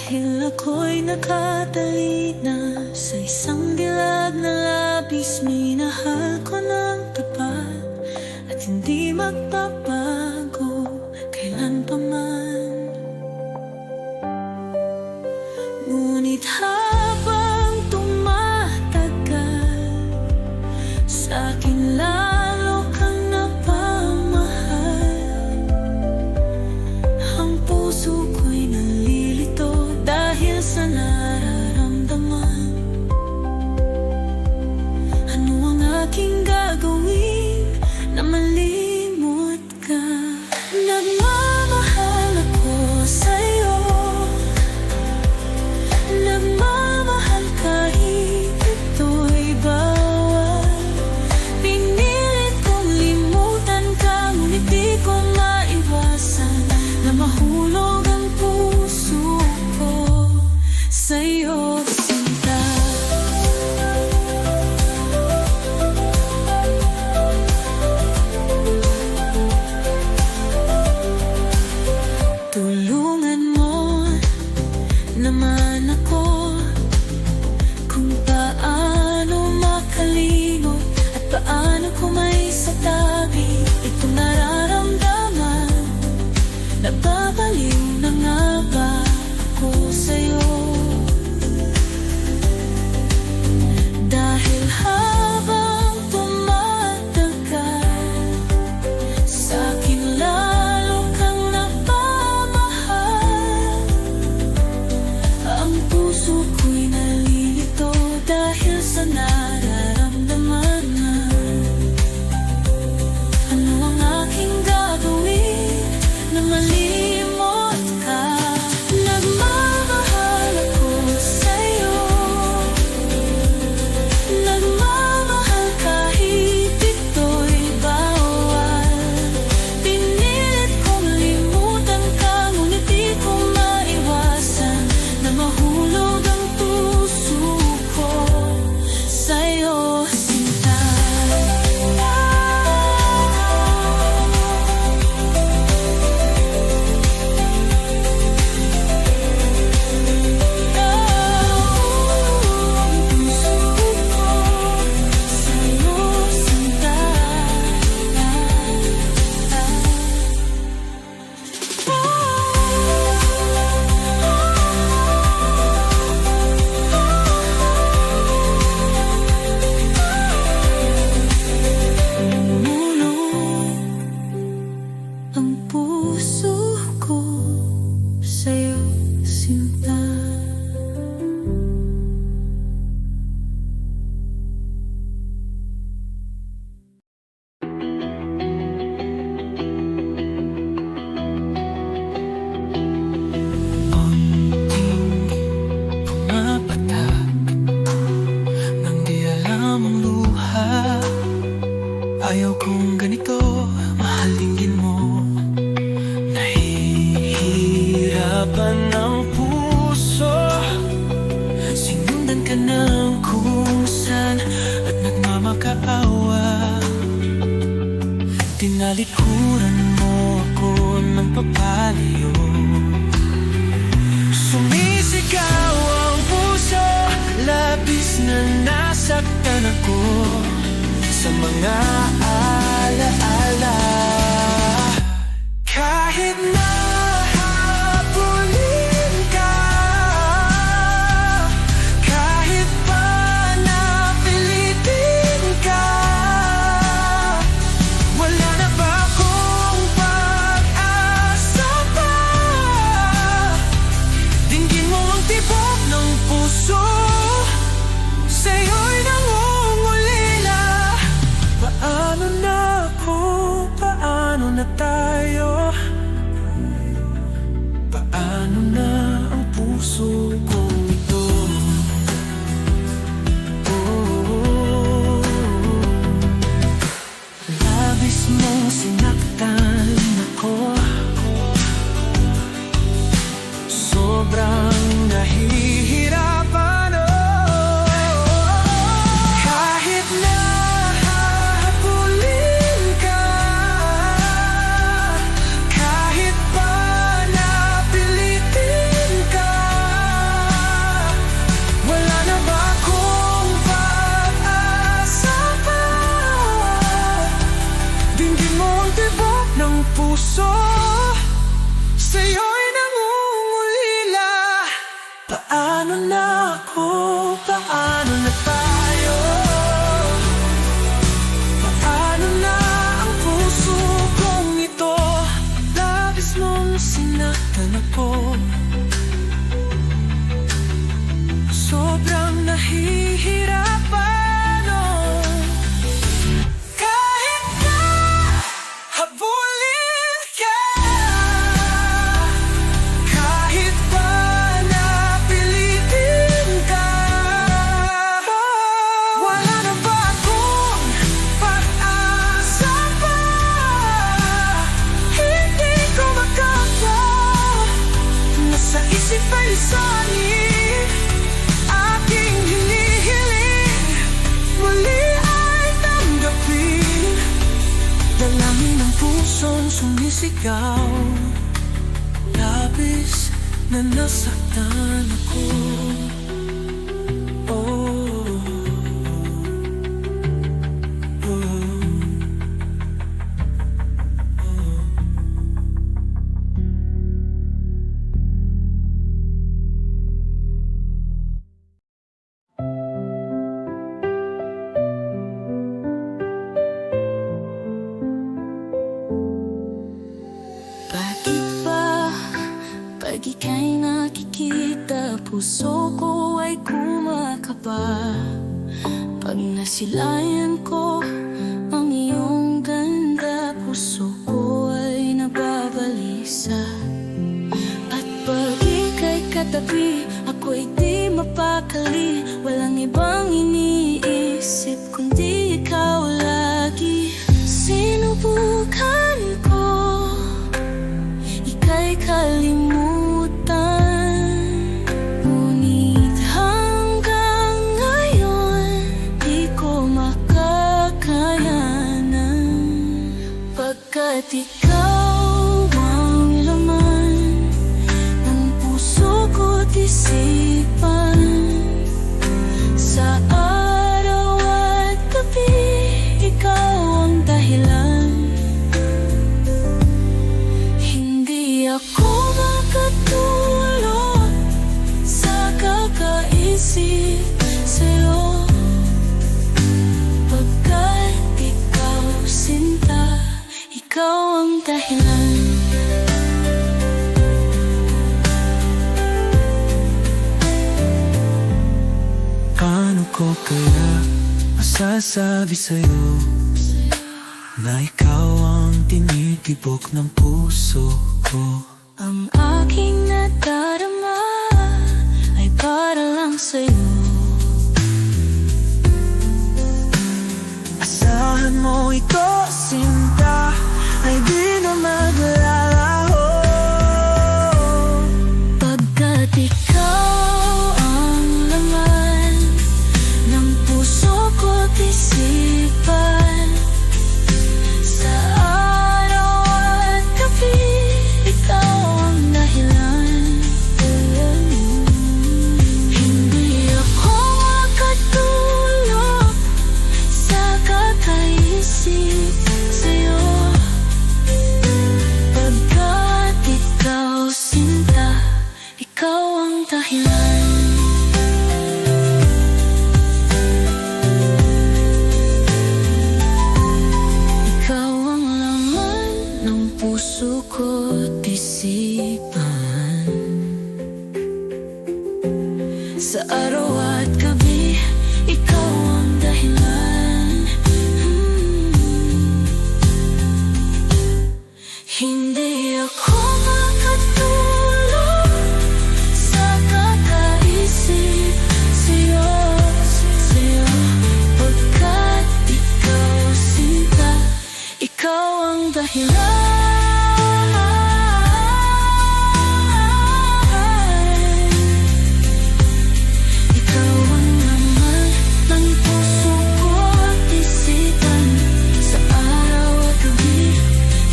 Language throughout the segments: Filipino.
Dahil ako'y nakatalina sa isang dilag na labis, minahal ko ng tapat at hindi magbabago kailan pa man. Ngunit habang tumatagal, sa akin lalo kang napamahal. Ang puso ko'y nalilito dahil sa nararamdaman. Ano ang aking gagawin na malimot ka? Nagmamahal ako sa'yo, nagmamahal kahit ito'y bawal. Pinilit kong limutan ka, ngunit di ko maiwasan na mahulog ang puso ko sa'yo, sinta. Tulungan mo naman ako kung paano makalimot at paano ko maisatabi itong nararamdaman. Nababaliw na nga ba ako sa'yo? Dahil habang tumatagal, sa'kin lalo kang napamahal. Ang puso ko'y nalilito dahil sa nararamdaman. Ano ang aking gagawin na malimot ka? Nagmamahal ako sa'yo, nagmamahal kahit ito'y bawal. Pinilit kong limutan ka, ngunit di ko maiwasan na mahulog ang puso ko sa'yo, sinta. Ang puso ko sa'yo, sinta. Unting pumapatak nang di alam ang luha. Ayaw kong ganito, mahal dinggin mo. Nahihirapan ang puso, sinundan ka ng kung saan at nagmamakaawa. Tinalikuran mo ako ng papalayo. Sumisigaw ang puso, labis na nasaktan ako sa mga alaala. Kahit na habulin ka, kahit pa napilitin ka, wala na ba akong pag-asa pa? Dinggin mo ang tibok ng puso, sa'yo'y nangungulila. Paano na ako? Paano na tayo? Paano na ang puso kong ito? Labis mong sinaktan ako, sobrang nahihirapan. Kahit na habulin ka, kahit pa napilitin ka, Paano na ako? Paano na tayo? Paano na ang puso kong ito? Labis mong sinaktan ako. Sobrang nahihirapan, oh. Kahit na habulin ka, kahit pa napilitin ka, wala na ba akong pag-asa pa? Hindi ko makapa. Nasa isip ay lisanin aking hinihiling, muli ay tanggapin. Dalangin ng pusong sumisigaw, labis na nasaktan ako. Oh, oh, Bakit ba pag ika'y nakikita, puso ko ay kumakaba? Pag nasilayan ko ang iyong ganda, puso ko ay nababalisa. At pag ika'y katabi, ako'y di mapakali. Walang ibang iniisip kundi ikaw lagi. Sinubukan ko ika'y kalimutan, ngunit hanggang ngayon di ko makakayanan. Pagkat ikaw ang laman ng puso ko't isipan, sa araw at gabi ikaw ang dahilan. Hindi ako makatulog sa kakaisip sa'yo, pagkat ikaw sinta, ikaw ang dahilan. paano ko kaya masasabi sa'yo na ikaw ang tinitibok ng puso ko? Ang aking nadarama ay para lang sa'yo. Asahan mo ito, sinta, ay di na maglalaho. Pagkat ikaw ang laman ng puso ko't isipan, sa araw at gabi ikaw ang dahilan. Hindi ako makatulog sa kakaisip sa'yo, pagkat ikaw sinta, ikaw ang dahilan. Ikaw ang laman ng puso ko't isipan, sa araw at gabi ikaw ang dahilan. Hindi ako makatulog sa kakaisip sa'yo, pagkat ikaw sinta, ikaw ang dahilan. Ikaw ang laman ng puso ko't isipan, sa araw at gabi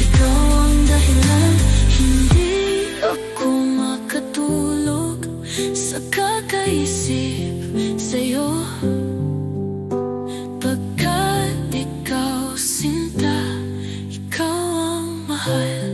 ikaw ang dahilan. Hindi ako makatulog sa kakaisip sa'yo, pagkat ikaw sinta, ikaw ang mahal.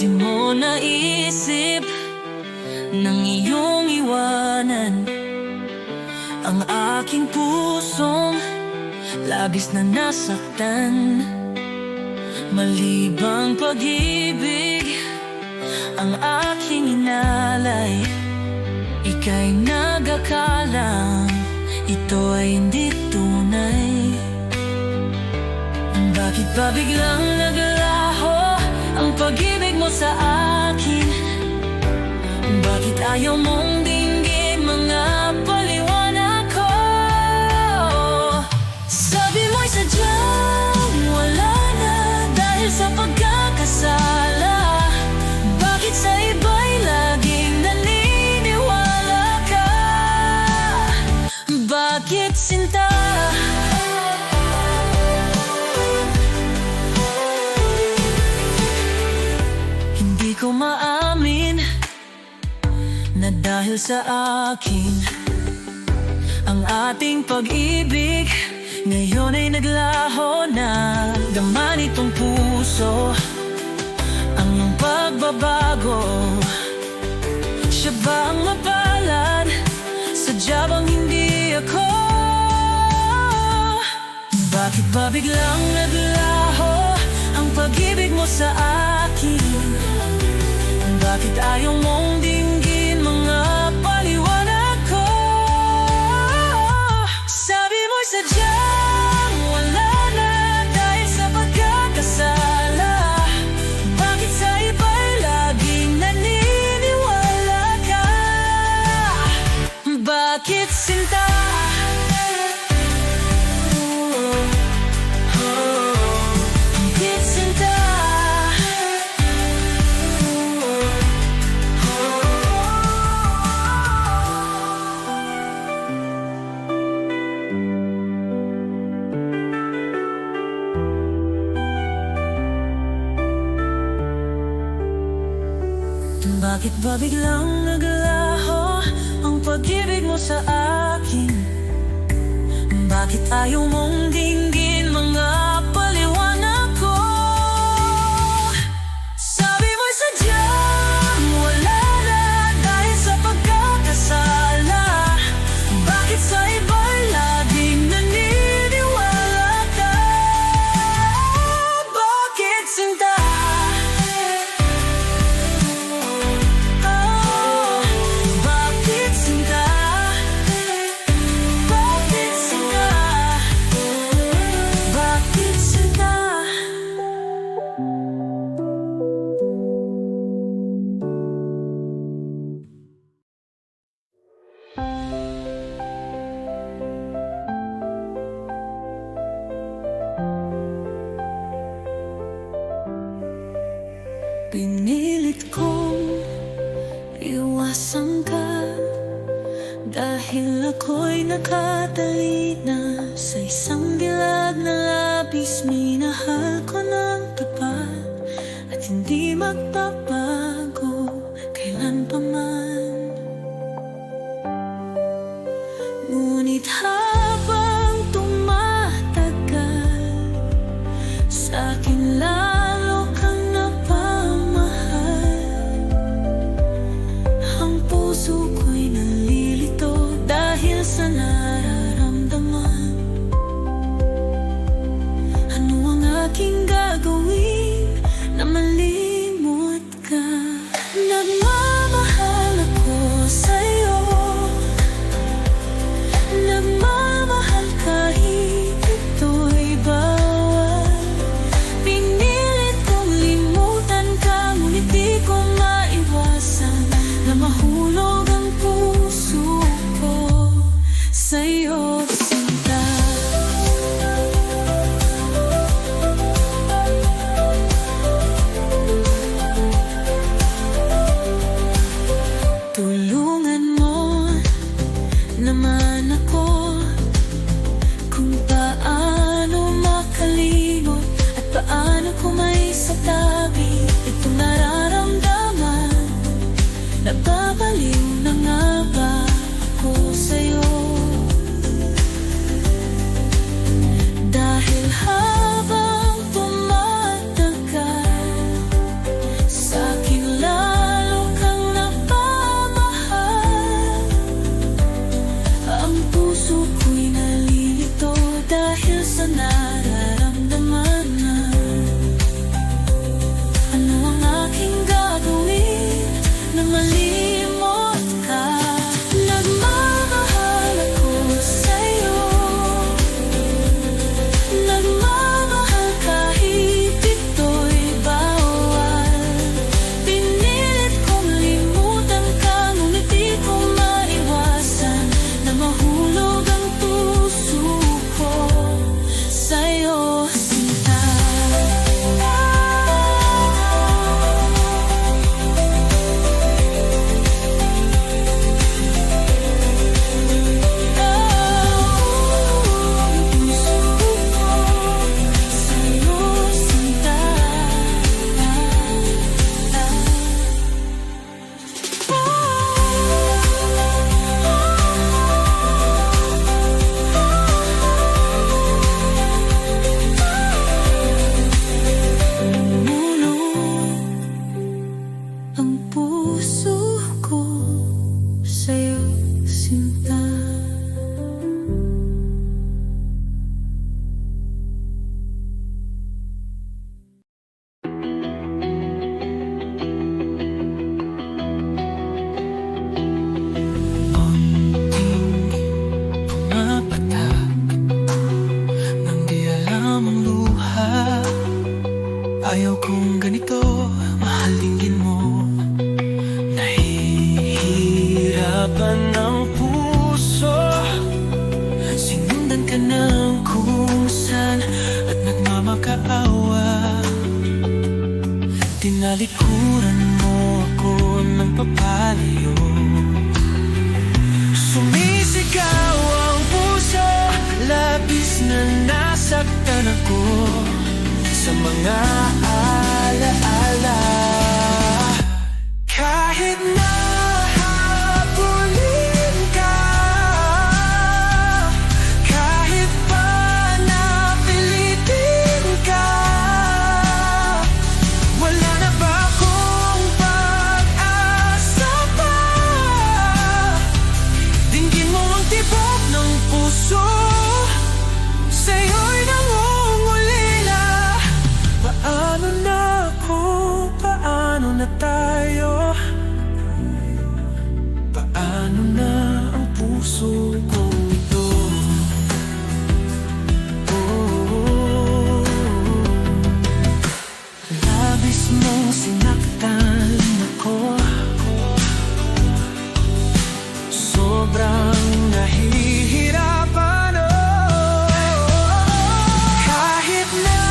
di mo naisip nang iyong iwanan ang aking pusong labis na nasaktan. Malibang pag-ibig ang aking inalay, ika'y nag-akalang ito ay hindi tunay. Bakit ba biglang naglaho ang pag-ibig mo sa akin? Bakit ayaw mong dinggin mga paliwanag ko? Sabi mo'y sadyang wala na dahil sa pagkakasala. Bakit sa iba'y laging naniniwala ka? Bakit sinta? Hindi ko maamin na dahil sa akin ang ating pag-ibig ngayon ay naglaho na. Dama nitong puso ang iyong pagbabago. Siya ba ang mapalad? Sadya bang hindi ako? Bakit ba biglang naglaho ang pag-ibig mo sa akin? Bakit ayaw mong dinggin mga paliwanag ko? Sabi mo'y sadyang wala na dahil sa pagkakasala. Bakit sa iba'y laging naniniwala ka? Bakit sinta? Bakit sinta? Bakit ba biglang naglaho ang pag-ibig mo sa akin? Bakit ayaw mong dinggin mga paliwanag ko? Sabi mo'y sadyang wala na dahil sa pagkakasala. Bakit sa iba'y laging naniniwala ka? Bakit sinta? Pinilit kong iwasan ka dahil ako'y nakatalina sa isang bilag na labis. Minahal ko ng tapat at hindi magbabago kailan pa man. Ngunit habang tumatagal, sa akin lalo kang puso ko'y nalilito dahil sa nararamdaman. Ano ang aking gagawin na malimot ka? Nagmamahal ako sa'yo, nagmamahal kahit ito'y bawal. Pinilit kong limutan ka, ngunit di ko maiwasan na mahulog ang puso ko sa'yo, sinta. Tulungan mo naman ako kung paano makalimot at paano ko may satabi itong nararamdaman. Nababaliw na nga ba ako sa'yo? Dahil habang tumatagal, sa nararamdaman na. Ano ang aking gagawin na malimot ka? Nagmamahal ako sa'yo, nagmamahal kahit ito'y bawal. Pinilit kong limutan ka, ngunit di ko maiwasan na mahulog ang puso ko sa'yo, sinta. Ang puso ko sa'yo, sinta. Konting pumapatak nang di alam ang luha. Ayaw kong ganito, mahal dinggin mo. Nahihirapan ang puso, sinundan ka ng kung saan at nagmamakaawa. Tinalikuran mo ako ng papalayo. Sumisigaw ang puso, labis na nasaktan ako sa mga alaala. Kahit na habulin ka, kahit pa napilitin ka, wala na ba akong pag-asa pa? Dinggin mo ang tibok ng puso, sa'yo'y nangungulila. Paano na ako? Paano na tayo? Paano na ang puso kong ito? Labis mong sinaktan ako, sobrang nahihirapan. Kahit na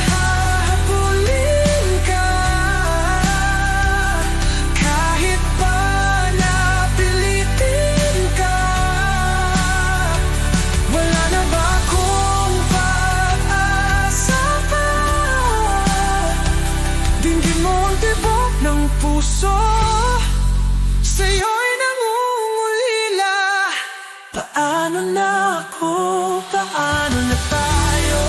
habulin ka, kahit pa napilitin ka, wala na ba akong pag-asa pa? Dinggin mo ang tibok ng puso, sa'yo'y nangungulila. Paano na ako? Paano na tayo?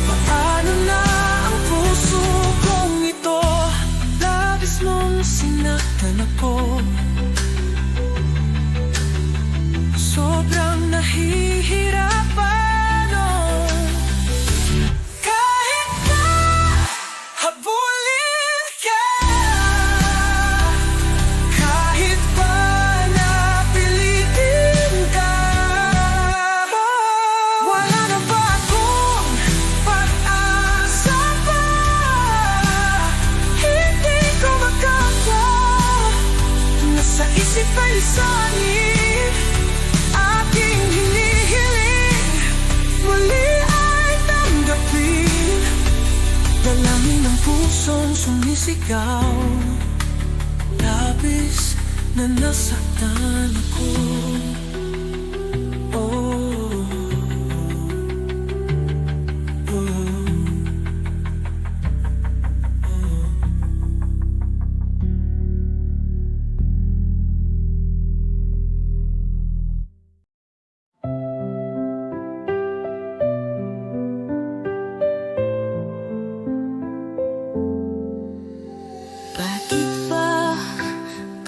Paano na ang puso kong ito? Labis mong sinaktan ako, sobrang nahihirapan. Kahit na habulin ka, kahit pa napilitin ka, wala na ba akong pag-asa pa? Hindi ko makapa, nasa isip ay lisanin aking hinihiling. Muli ay tanggapin, dalangin ng pusong sumisigaw. Labis na nasaktan ako. Oh, oh.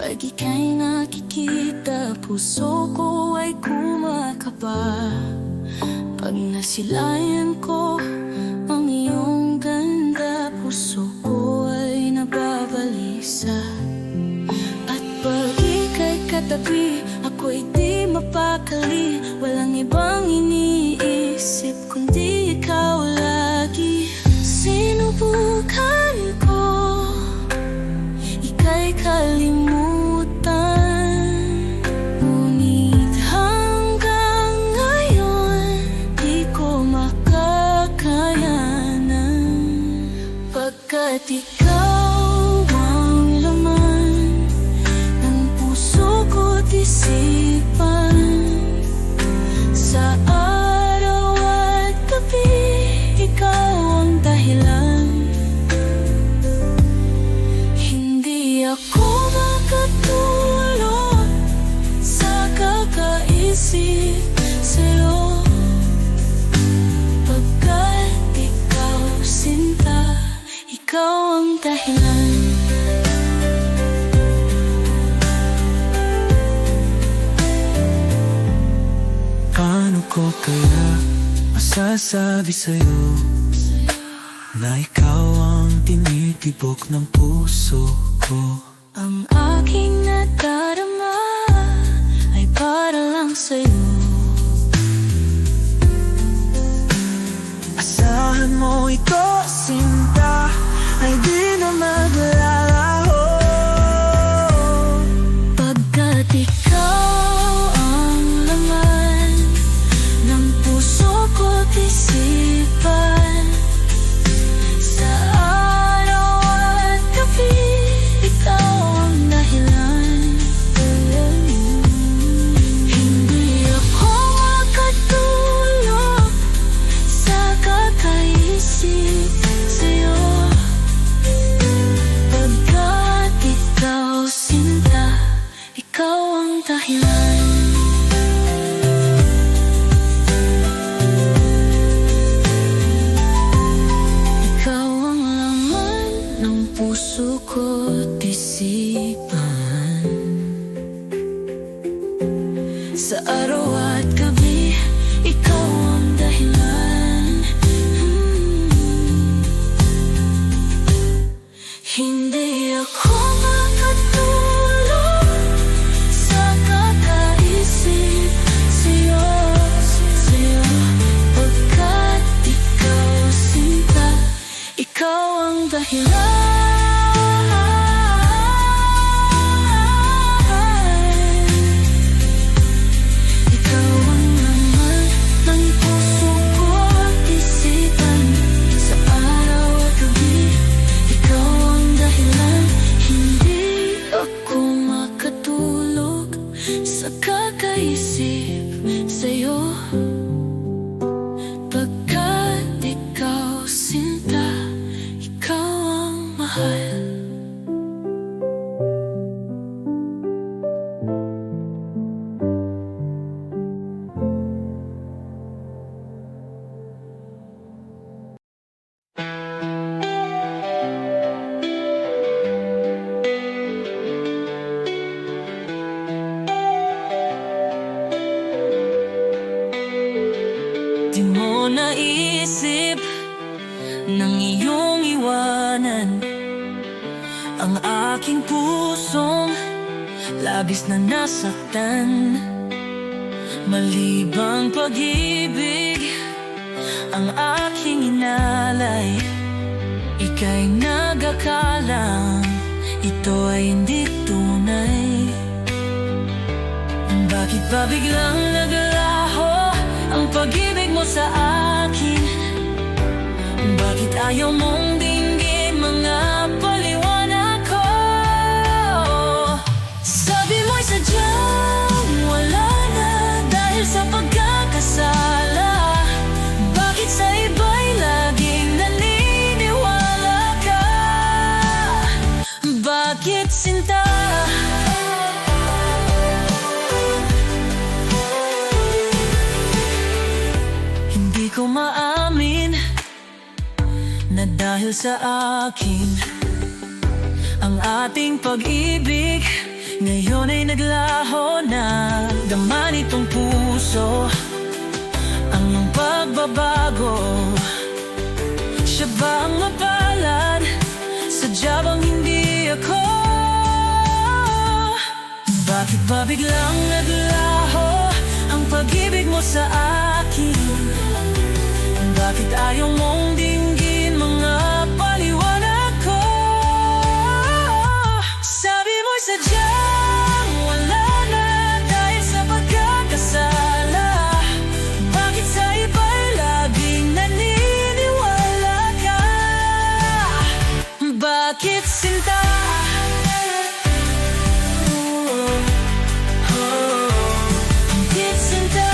Pag ika'y nakikita, puso ko ay kumakaba. Pag nasilayan ko ang iyong ganda, puso ko ay nababalisa. At pag ika'y katabi, ako'y di mapakali. Walang ibang iniisip kundi ikaw lagi. Sinubukan ko, ika'y kalimutan. Ngunit hanggang ngayon, di ko makakayanan. Pagkat ikaw ang laman ng puso ko't isipan. Sa araw at gabi, ikaw ang dahilan. Hindi ako makatulog sa kakaisip sa'yo. Pagkat ikaw sinta, ikaw ang dahilan. Paano ko kaya masasabi sa'yo na ikaw ang tinitibok ng puso ko? Ang aking nadarama ay para lang sa'yo. Asahan mo ito, sinta, ay di na maglalaho. Pagkat ikaw ang laman ng puso ko't isipan. Sa araw at gabi, ikaw ang dahilan. Hindi ako makatulog sa kakaisip sa'yo. Pagkat ikaw sinta, ikaw ang dahilan. Ikaw ang laman ng puso ko't isipan. Sa araw at gabi, ikaw ang dahilan. Hindi ako makatulog sa kakaisip sa'yo. Pagkat ikaw sinta, ikaw ang dahilan. Ikaw ang laman ng puso ko't isipan. Sa araw at gabi, ikaw ang dahilan. Hindi ako makatulog sa kakaisip sa'yo. Pagkat ikaw sinta, ikaw ang mahal. Di mo naisip nang iyong iwanan ang aking pusong labis na nasaktan. Malibang pag-ibig ang aking inalay. Ika'y nag-akalang ito ay hindi tunay. Bakit ba biglang naglaho ang pag-ibig mo sa akin? Bakit ayaw mong dinggin mga paliwanag ko? Sabi mo'y sadyang wala na dahil sa pagkakasala. Bakit sa iba'y laging naniniwala ka? Bakit sinta? Hindi ko maamin na dahil sa akin ang ating pag-ibig ngayon ay naglaho na. Dama nitong puso ang iyong nagbabago? Siya ba ang mapalad? Sadya bang hindi ako? Bakit ba biglang naglaho ang pag-ibig mo sa akin? Bakit ayaw mong dinggin mga paliwanag ko? Sabi mo'y sadyang wala na dahil sa pagkakasala. Bakit sa iba'y laging naniniwala ka? Bakit sinta? Bakit sinta?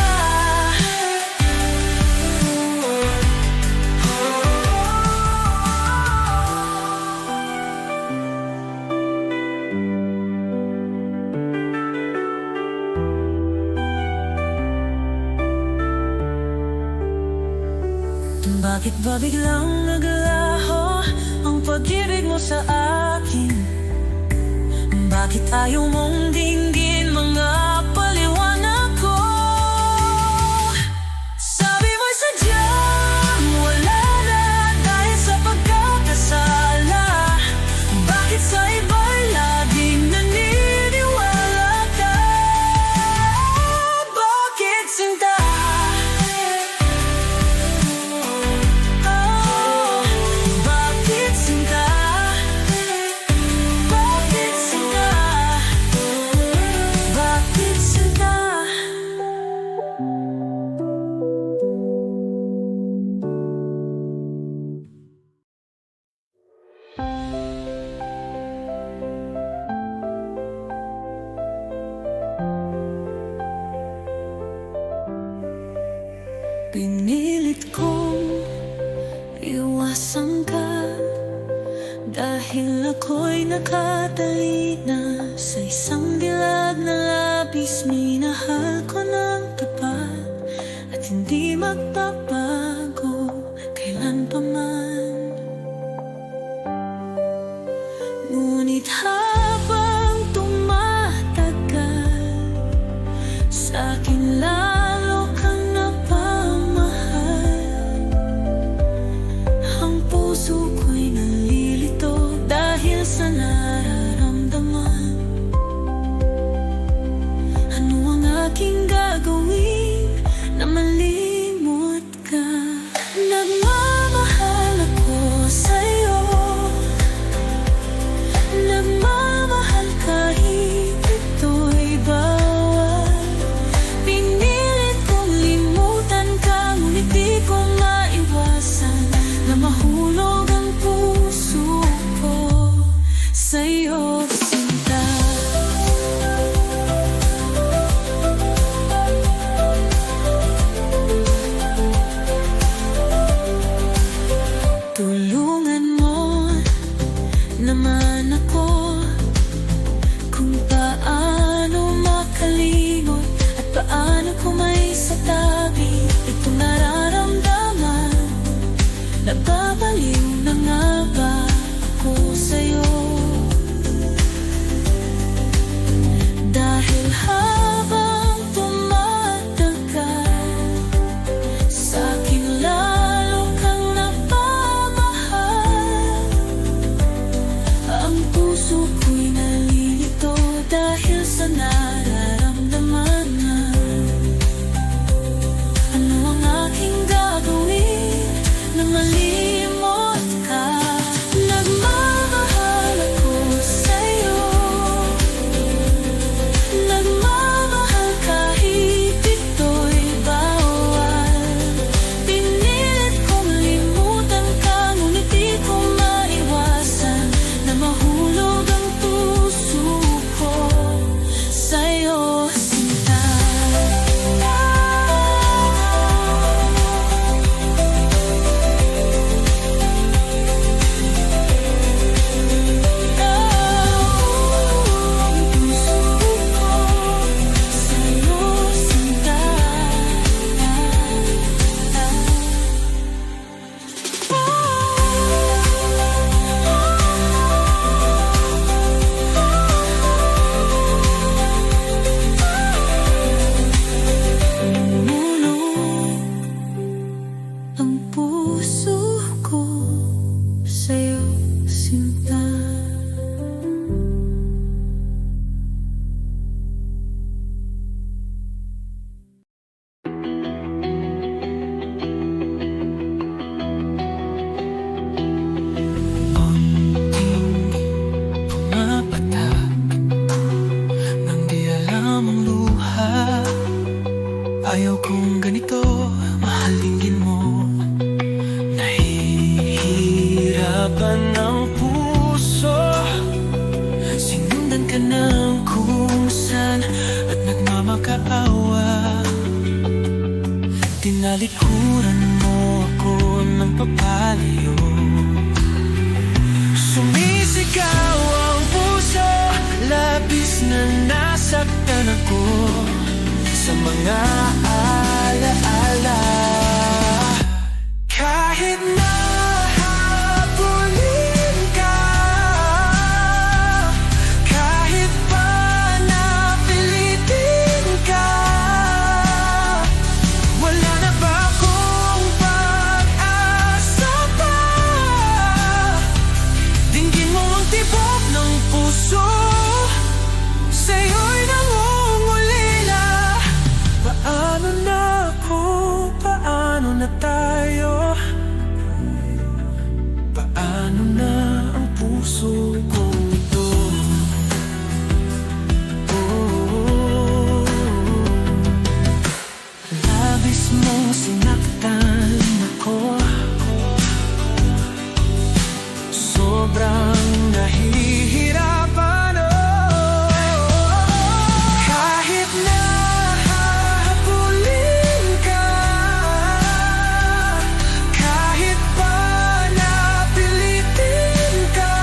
Bakit ba biglang naglaho ang pag-ibig mo sa akin? Bakit ayaw mong dinggin mga paliwanag ko? Sabi mo'y sadyang wala na dahil sa pagkakasala. Bakit sa iba'y laging naniniwala ka? Bakit sinta? Pinilit kong iwasan ka dahil ako'y nakatalina sa isang dilag na labis. Minahal ko ng tapat at hindi magbabago kailan pa man. Ngunit habang tumatagal, sa akin lalo kang napamahal. Ang puso ko'y nalilito dahil sa nararamdaman. Ano ang aking gagawin na malimot ka? Nagmamahal ako ang puso ko sa'yo, sinta. Pumapatak nang di alam ang luha. Ayaw kong ganito, mahal dinggin mo. Nahihirapan ang puso, sinundan ka ng kung saan at nagmamakaawa. Tinalikuran mo ako ng papalayo. Sumisigaw ang puso, labis na nasaktan ako sa mga alaala. Kahit na habulin ka, kahit pa napilitin ka, wala na ba akong pag-asa pa? Dinggin mo ang tibok ng puso, sa'yo'y nangungulila. Paano na ako? Paano na tayo? Paano na ang puso kong ito? Oh, labis mong sinaktan ako, sobrang nahihirapan, kahit na habulin ka, kahit pa napilitin ka,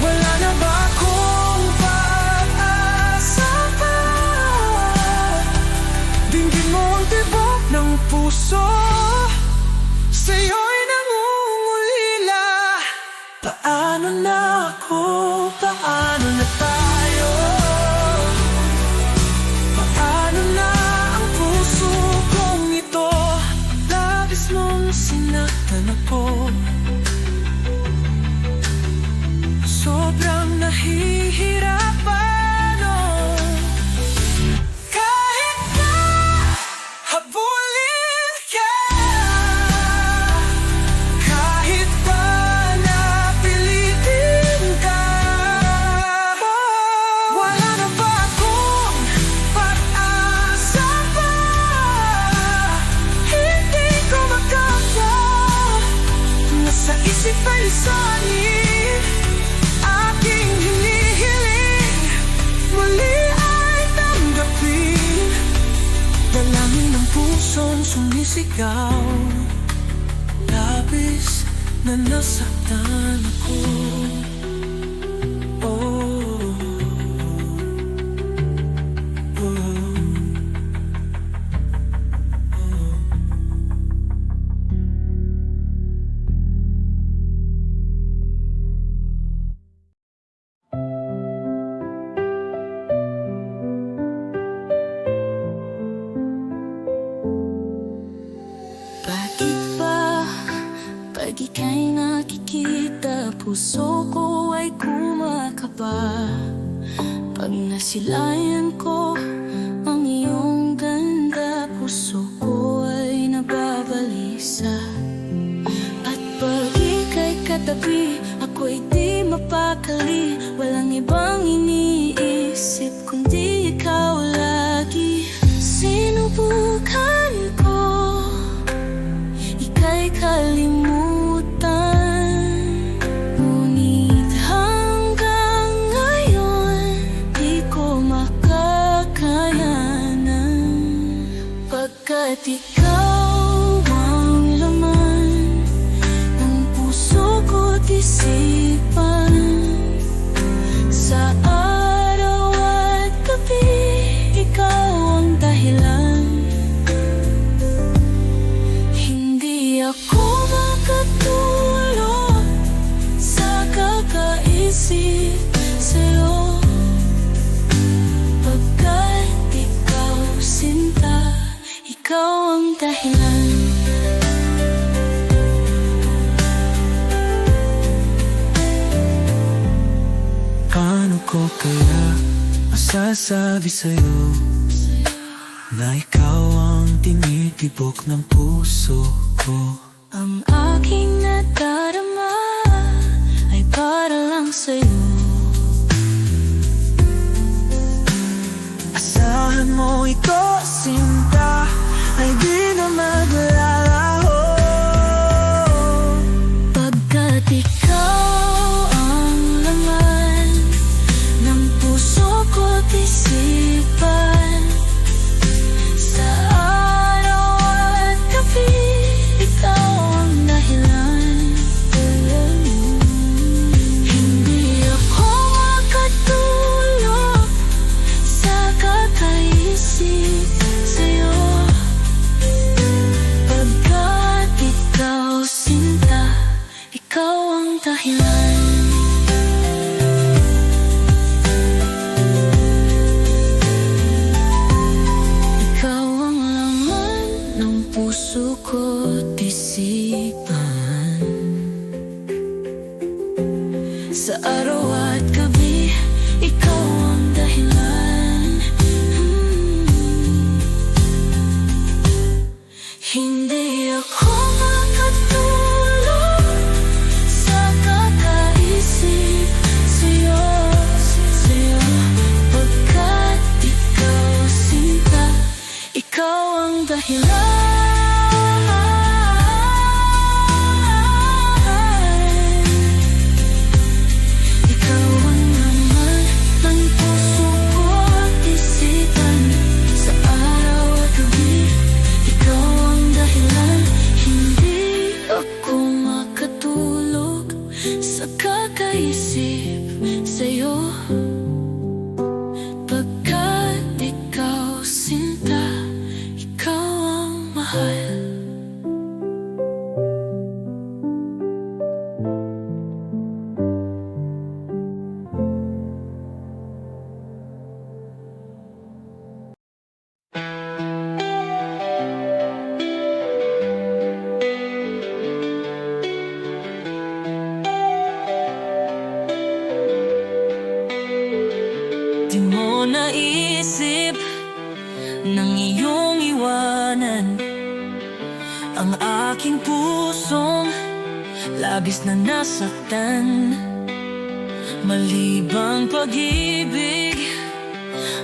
wala na ba akong pag-asa pa? Dinggin mo ang tibok ng puso, sa'yo'y nangungulila. Paano na ako? Paano na tayo? Paano na ang puso kong ito? Labis mong sinaktan ako, sobrang nahihirapan, kahit na habulin ka, kahit pa napilitin ka, wala na ba akong pag-asa pa? Hindi ko makaya, nasa isip ay lisanin, aking hinihiling, muli ay tanggapin. Dalangin ng pusong sumisigaw, labis na nasaktan ako. Oh, oh. Bakit ba pag ika'y nakikita, puso ko ay kumakaba? Pag nasilayan ko ang iyong ganda, puso ko ay nababalisa. At pag ika'y katabi, ako'y di mapakali. Walang ibang iniisip kundi ikaw lagi. Sinubukan ko ika'y kalimutan, ngunit hanggang ngayon di ko makakayanan. Pagkat ikaw ang laman ng puso ko't isipan, sa araw at gabi ikaw ang dahilan. Hindi ako makatulog sa kakaisip sa'yo, pagkat ikaw sinta, ikaw ang dahilan. dahilan. Paano ko kaya masasabi sa'yo na ikaw ang tinitibok ng puso ko? Ang aking nadarama ay para lang sa'yo. Asahan mo ito, sinta, ay di na maglalaho. Pagkat ikaw ang laman ng puso ko't isipan, sa araw at gabi, ikaw ang dahilan. Hindi ako makatulog sa kakaisip sa'yo, pagkat ikaw, sinta, ikaw ang dahilan. Ikaw ang laman ng puso ko't isipan, sa araw at gabi, ikaw ang dahilan. Hindi ako makatulog sa kakaisip sa'yo, pagkat ikaw, sinta, ikaw ang dahilan. Ikaw ang laman ng puso ko't isipan, sa araw at gabi, ikaw ang dahilan. Hindi ako makatulog sa kakaisip sa'yo, pagkat ikaw, sinta, ikaw ang mahal. Di mo naisip nang iyong iwanan ang aking pusong labis na nasaktan. Malibang pag-ibig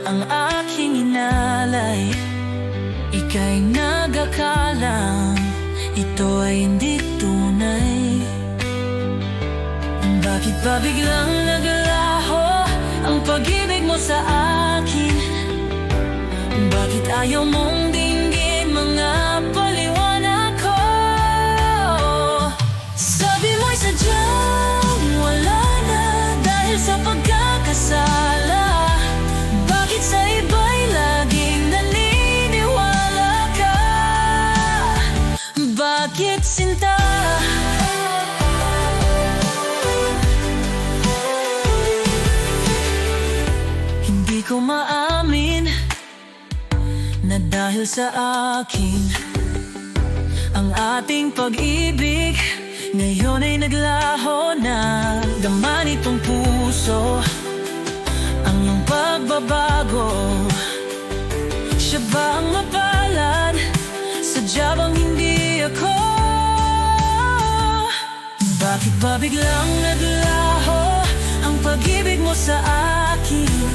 ang aking inalay, ika'y nag-akalang ito ay hindi tunay. Bakit ba biglang naglaho ang pag-ibig mo sa akin? Bakit ayaw mong dinggin mga paliwanag ko? Sabi mo'y sadyang wala na dahil sa pagkakasala. Bakit sa iba'y laging naniniwala ka? Bakit, sinta? Hindi ko maamin na dahil sa akin ang ating pag-ibig ngayon ay naglaho na. Dama nitong puso ang iyong pagbabago. Siya ba ang mapalad? Sadya bang hindi ako? Bakit ba biglang naglaho ang pag-ibig mo sa akin?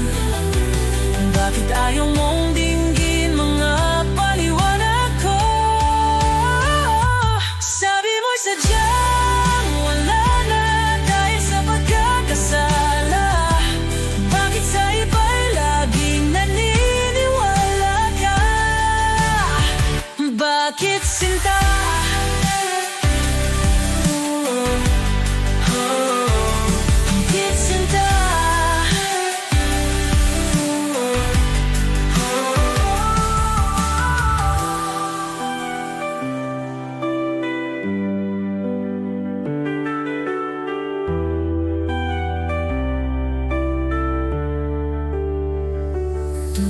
Bakit ayaw mong dinggin mga paliwanag ko? Sabi mo'y sadyang wala na dahil sa pagkakasala. Bakit sa iba'y laging naniniwala ka? Bakit, sinta? Bakit, sinta?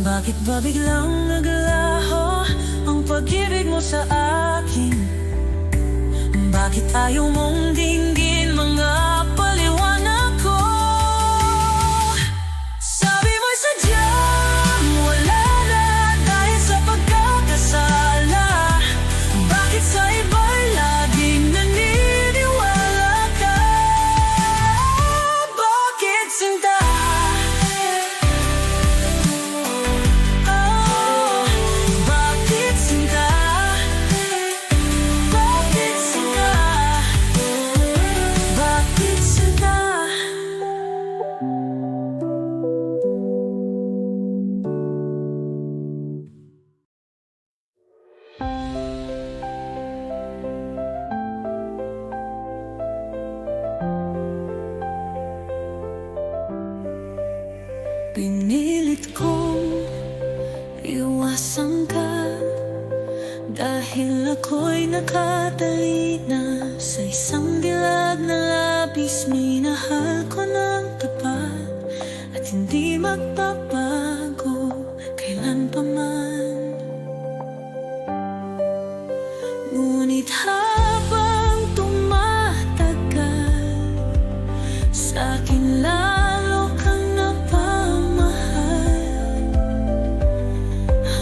Bakit ba biglang naglaho ang pag-ibig mo sa akin? Bakit ayaw mong dinggin mga paliwanag ko? Sabi mo'y sadyang wala na dahil sa pagkakasala. Bakit sa iba'y laging naniniwala ka? Bakit sinta? Bakit sinta? Bakit sinta? Bakit sinta? Pinilit kong iwasan ka dahil ako'y nakatalina sa isang dilag na labis. Minahal ko ng tapat at hindi magbabago kailan pa man. Ngunit habang tumatagal, sa'kin lalo kang napamahal.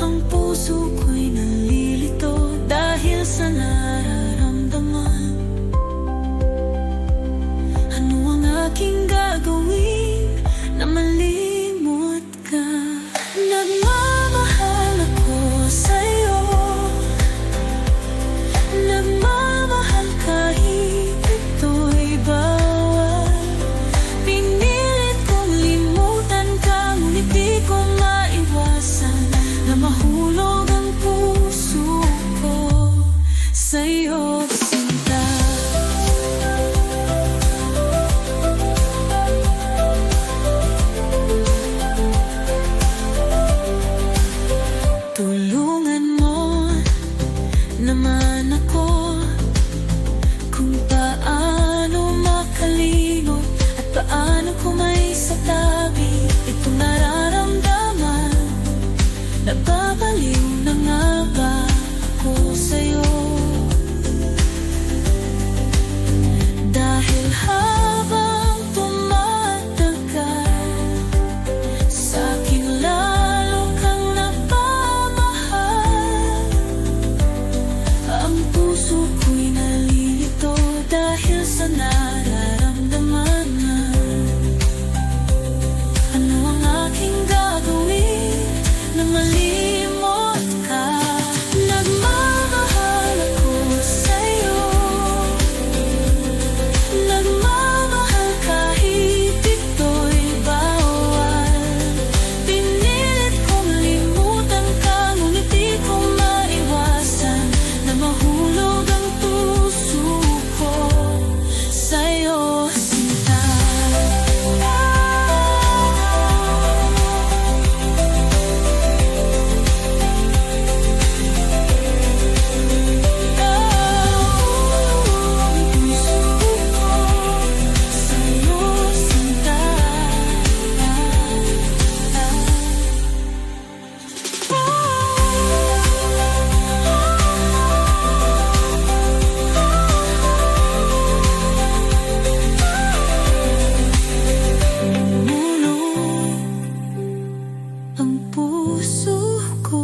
Ang puso ko'y nalilito dahil sa nararamdaman. Ano ang aking gagawin na malimot ka? Nagmamahal ako sa'yo, nagmamahal kahit ito'y bawal. Pinilit kong limutan ka, ngunit di ko maiwasan na mahulog ang puso ko sa'yo, sinta. Tulungan mo naman ako kung paano makalimot at paano ko may satabi itong nararamdaman. Nababaliw na nga ba ako sa'yo? Dahil habang tumatagal, sa'kin lalo kang napamahal. Ang puso ko'y nalilito dahil sa nararamdaman. Ano ang aking gagawin na malimot ka? Nagmamahal ako sa'yo, nagmamahal kahit ito'y bawal. Pinilit kong limutan ka, ngunit di ko maiwasan na mahulog ang puso ko sa'yo, sinta. Ang puso ko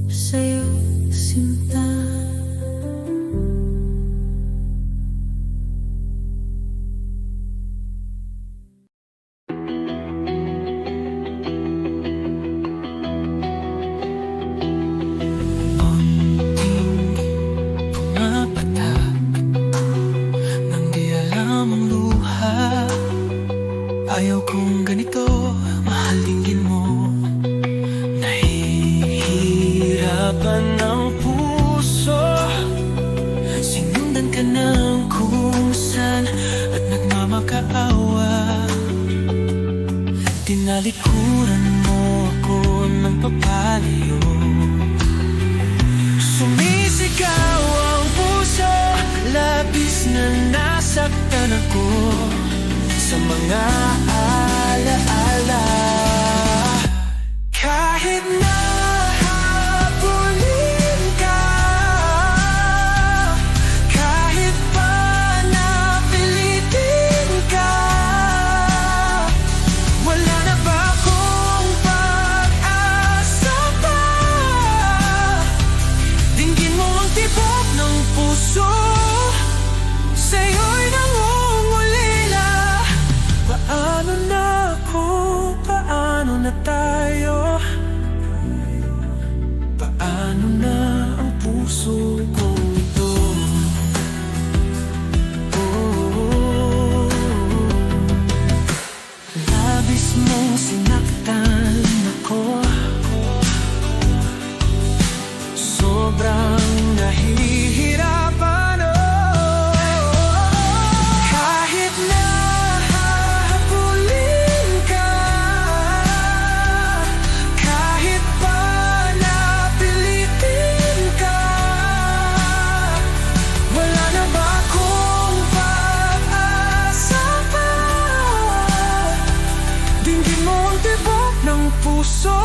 sa'yo, sinta. Unting pumapatak nang di alam ang luha. Ayaw kong ganito, mahal dinggin mo. Nahihirapan ang puso, sinundan ka ng kung saan at nagmamakaawa. Tinalikuran mo ako ng papalayo. Sumisigaw ang puso, labis na nasaktan ako sa mga alaala. Kahit na habulin tibok ng puso, sa'yo'y nangungulila. Paano na ako, paano na tayo, paano na ang puso kong ito? Labis mong sinaktan ako, sobrang nahihirapan, kahit na hahabulin ka, kahit pa napilitin ka, wala na ba akong pag-asa pa? Dinggin mo ang tibok ng puso,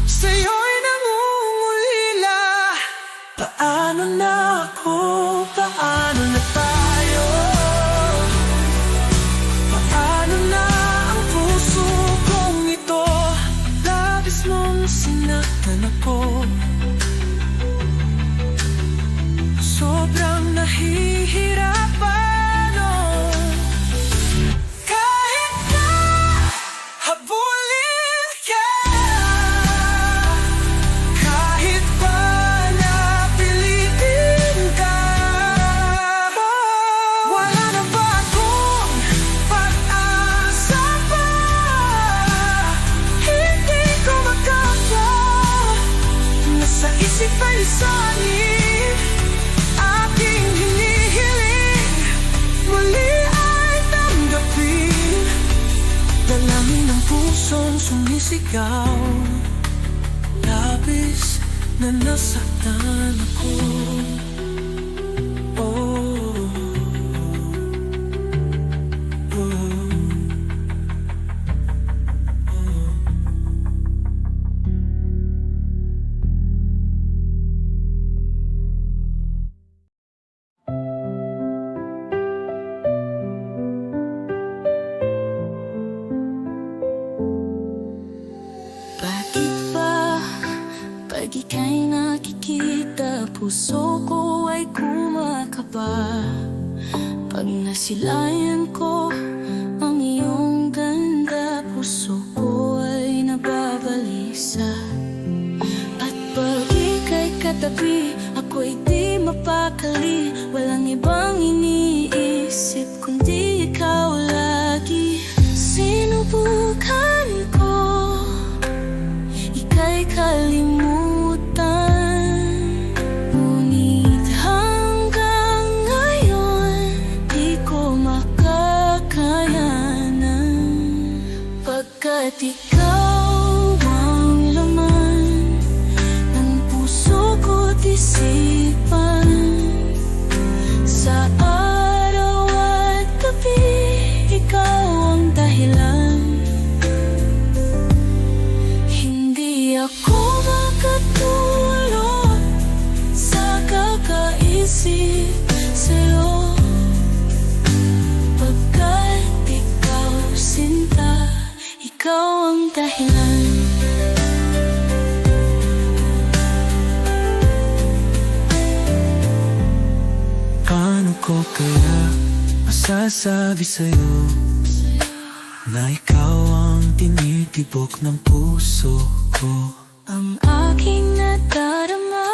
sa'yo'y nangungulila. Paano na ako, paano na tayo, paano na ang puso kong ito? Labis mong sinaktan ako, sobrang nahihirapan, kahit na habulin ka, kahit pa napilitin ka, wala na ba akong pag-asa pa? Hindi ko makapa, nasa isip ay lisanin, aking hinihiling, muli ay tanggapin. Dalangin ng pusong sumisigaw, labis na nasaktan ako. Oh, oh. Bakit ba pag ika'y nakikita, puso ko ay kumakaba? Pag nasilayan ko ang iyong ganda, puso ko ay nababalisa. At pag ika'y katabi, ako'y di mapakali, walang ibang iniisip kundi ikaw lagi. Sinubukan ko ika'y kalimutan, ngunit hanggang ngayon di ko makakayanan. Pagkat ikaw ang laman ng puso ko't isipan, sa araw at gabi ikaw ang dahilan. Hindi ako makatulog sa kakaisip sa'yo, pagkat ikaw sinta, ikaw ang dahilan. Paano ko kaya masasabi sa'yo na ikaw ang tinitibok ng puso ko? Ang aking nadarama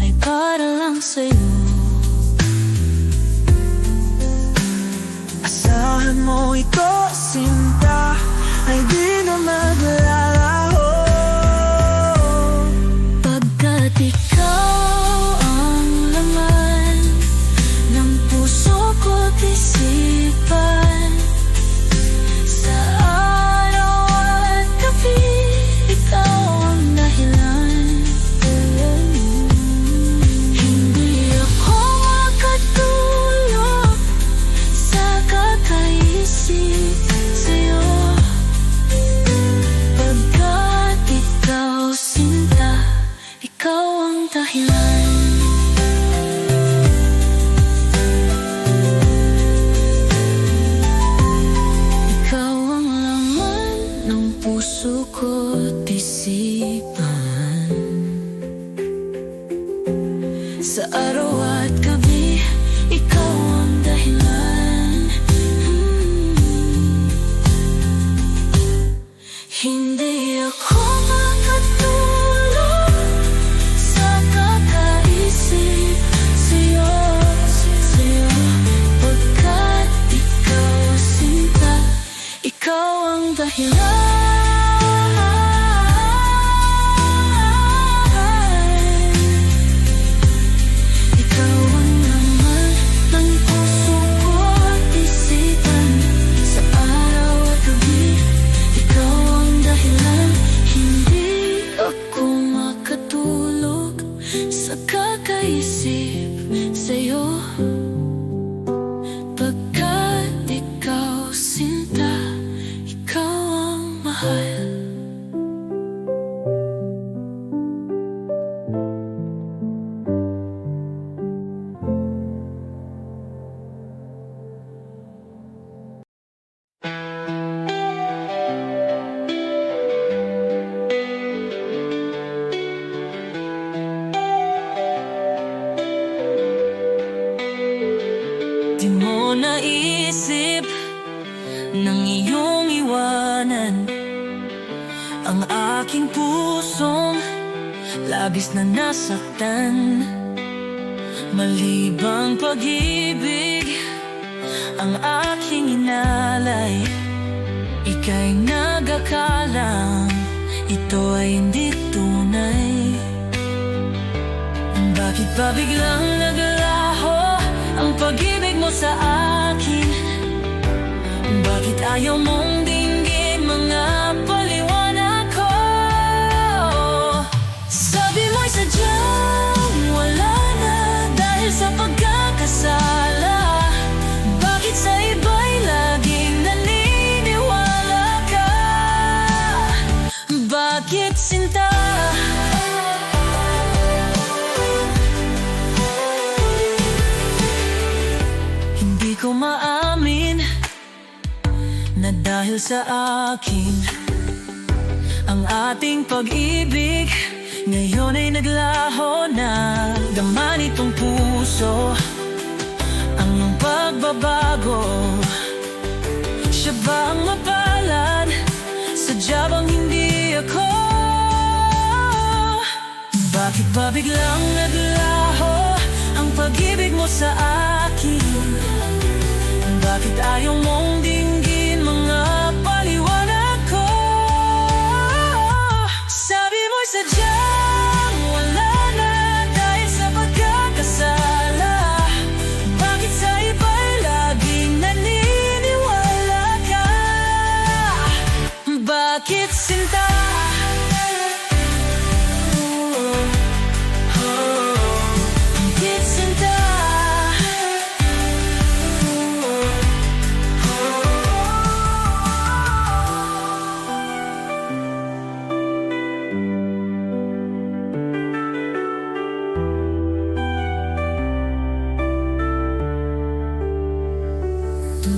ay para lang sa'yo. Asahan mo ito, sinta, ay di na maglalaho, Pagkat ikaw ang laman ng puso ko't isipan, sa araw at gabi ikaw ang dahilan. Hindi ako makatulog sa kakaisip sa'yo, pagkat ikaw sinta, ikaw ang dahilan. Sa araw at gabi, ikaw ang dahilan. Hindi ako makatulog sa kakaisip sa'yo, pagkat ikaw sinta, ikaw ang dahilan. Kakaisip sa'yo, pagkat ikaw sinta, ikaw ang mahal. Di mo naisip nang iyong iwanan ang aking pusong labis na nasaktan. Malibang pag-ibig ang aking inalay, ika'y nag-akalang ito ay hindi tunay. Bakit ba biglang naglaho ang pag-ibig mo sa akin? Bakit ayaw mong dinggin mga paliwanag ko? Sabi mo'y sadyang wala na dahil sa pagkakasala. Bakit sa iba'y laging naniniwala ka? Bakit sinta? Hindi ko maamin na dahil sa akin ang ating pag-ibig ngayon ay naglaho na. Dama nitong puso ang iyong pagbabago. Siya ba ang mapalad? Sadya bang hindi ako? Bakit ba biglang naglaho ang pag-ibig mo sa akin? Bakit ayaw mong dinggin mga paliwanag ko? Sabi mo'y sadyang wala na dahil sa pagkakasala. Bakit sa iba'y laging naniniwala ka? Bakit sinta? Bakit sinta?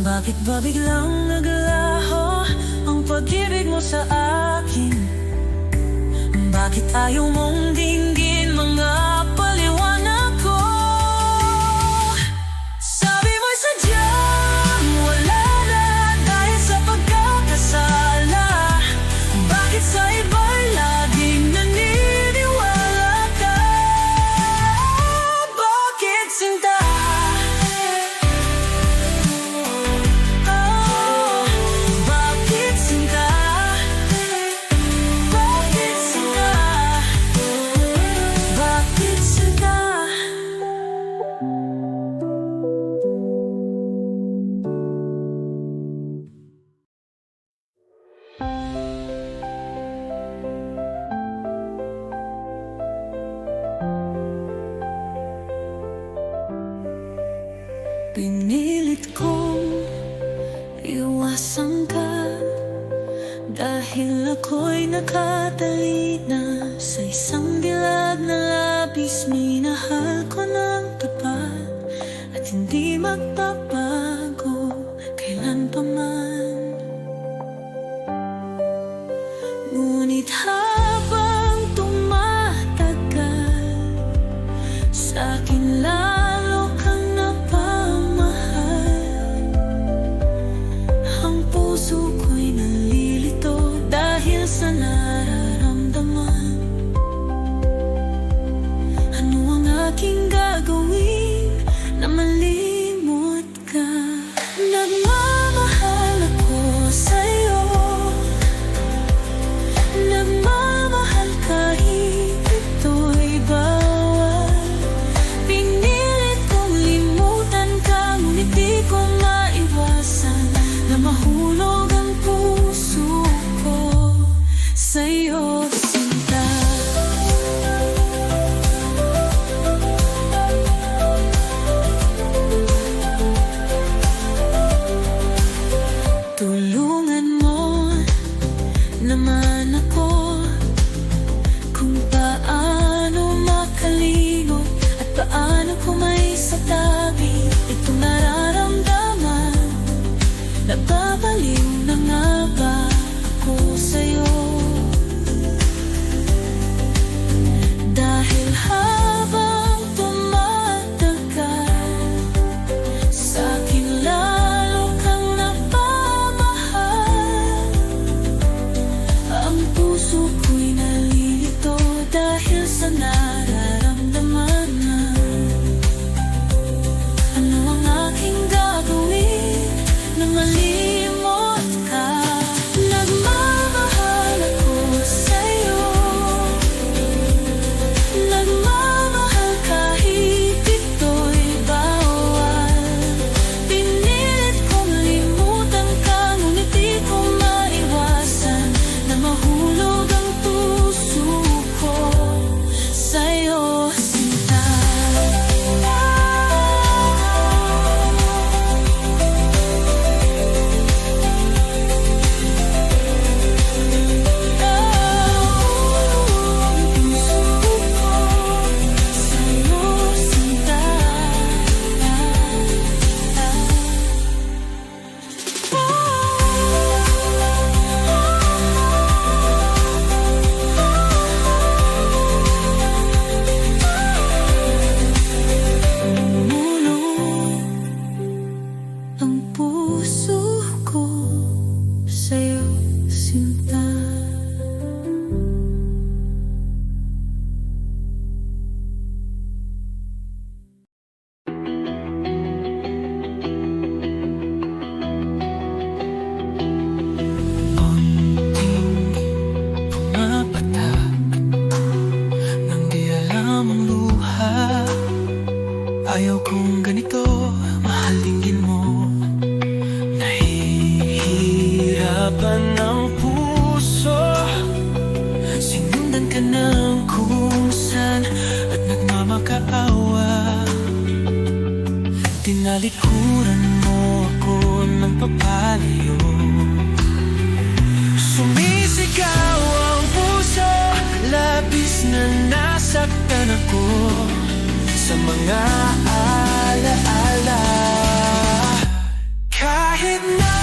Bakit ba biglang naglaho ang pag-ibig mo sa akin? Bakit ayaw mong dinggin mga paliwanag ko? Sabi mo'y sadyang wala na dahil sa pagkakasala. Bakit sa iba'y laging naniniwala ka? Bakit sinta? Pinilit kong iwasan ka dahil ako'y nakatalina sa isang dilag na labis. Minahal ko ng tapat at hindi magbabago kailan pa man. Ngunit habang tumatagal sa Paano ko maisasabi itong nararamdaman? Nababaliw na nga ba ako sa'yo? Dahil habang tumatagal, sa'kin lalo kang napamahal. Ang puso ko'y nalilito dahil sa nararamdaman na. Ano ang aking gagawin nang malimot ka? Nagmamahal ako sa'yo, nagmamahal kahit ito'y bawal. Pinilit kong limutan ka, ngunit di ko maiwasan na mahulog ang puso ko sa'yo, sinta. Ang puso ko sa'yo, sinta. Unting pumapatak nang di alam ang luha. Ayaw kong ganito, mahal dinggin mo. Nahihirapan ang puso, sinundan ka ng kung saan at nagmamakaawa. Tinalikuran mo ako ng papalayo. Sumisigaw ang puso, labis na nasaktan ako sa mga alaala. Kahit na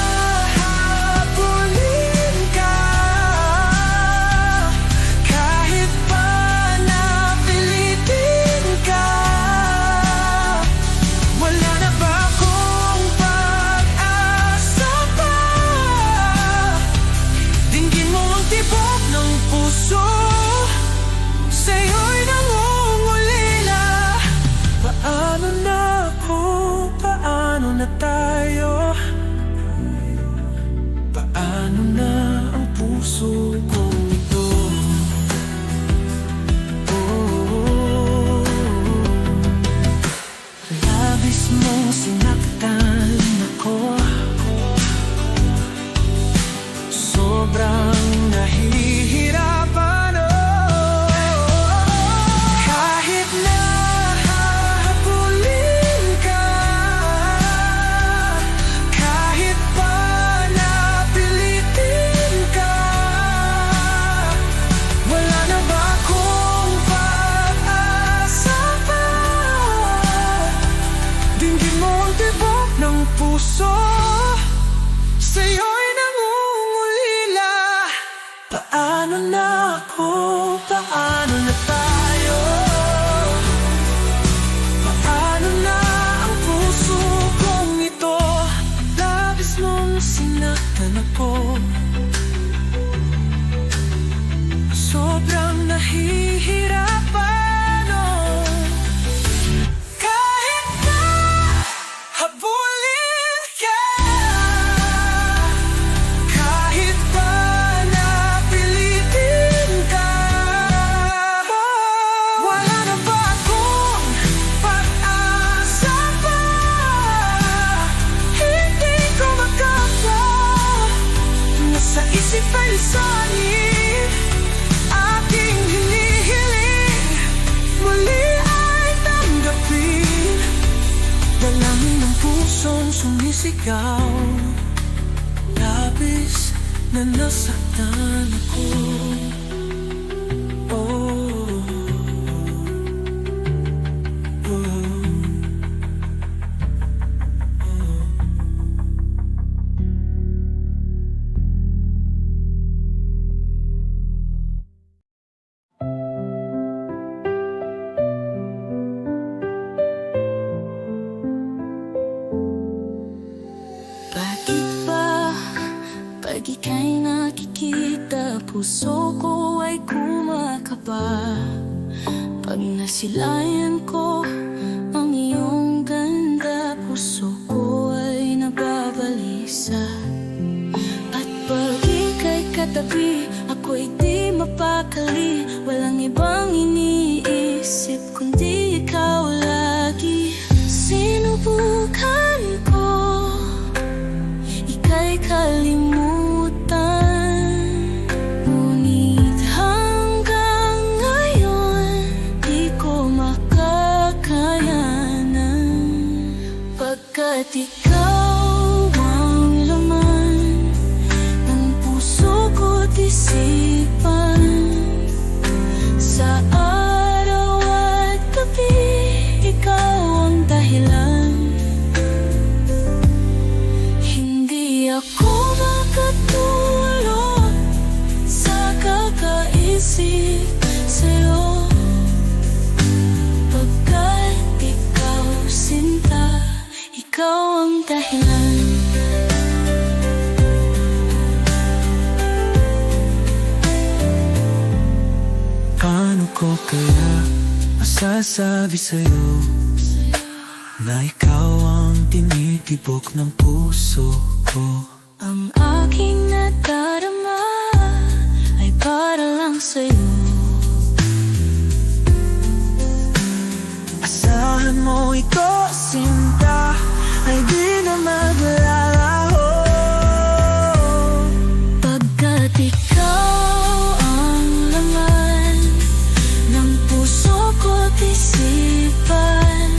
habulin ka, kahit pa napilitin ka, wala na ba akong pag-asa pa? Dinggin mo ang tibok ng puso, sa'yo'y nangungulila. Paano na ako? Paano na tayo? Paano na ang puso kong ito? Oh, labis mong sinaktan ako, sobrang nahihirapan. Kahit na habulin ka, kahit pa napilitin ka, wala na ba akong pag-asa pa? Dinggin mo ang tibok ng puso, sa'yo'y nangungulila. Paano na ako? Paano na tayo? Paano na ang puso kong ito? Labis mong sinaktan ako, sobrang nahihirapan. Oh. Kahit na habulin ka, kahit pa napilitin ka, wala na ba akong pag-asa pa? Hindi ko makapa, nasa isip ay lisanin aking hinihiling. Muli ay tanggapin, dalangin ng pusong sumisigaw. Labis na nasaktan ako. Oh, oh, oh. puso ko ay kumakaba pag nasilayan ko ang iyong ganda. Puso ko ay nababalisa, at pag ika'y katabi, ako'y di mapakali. Walang ibang iniisip kundi ikaw lagi. Sinubukan ko ika'y kalimutan, ngunit hanggang ngayon di ko makakayanan. Pagkat ikaw ang laman ng puso ko't isipan, sa araw at gabi ikaw ang dahilan. Hindi ako makatulog sa kakaisip sa'yo, pagkat ikaw sinta, ikaw ang dahilan. Paano ko kaya masasabi sa'yo na ikaw ang tinitibok ng puso ko? Ang aking nadarama ay para lang sa'yo. Asahan mo ito, sinta, ay di na maglalaho, Pagkat ikaw ang laman ng puso ko't isipan,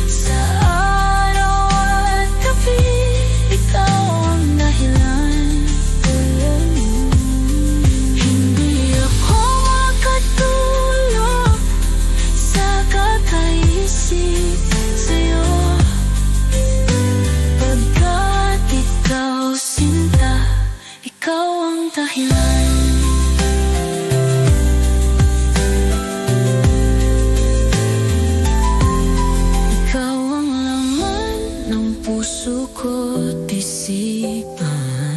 sa araw at gabi ikaw ang dahilan. Hindi ako makatulog sa kakaisip sa'yo, pagkat ikaw sinta, ikaw ang dahilan. Ikaw ang laman ng puso ko't isipan,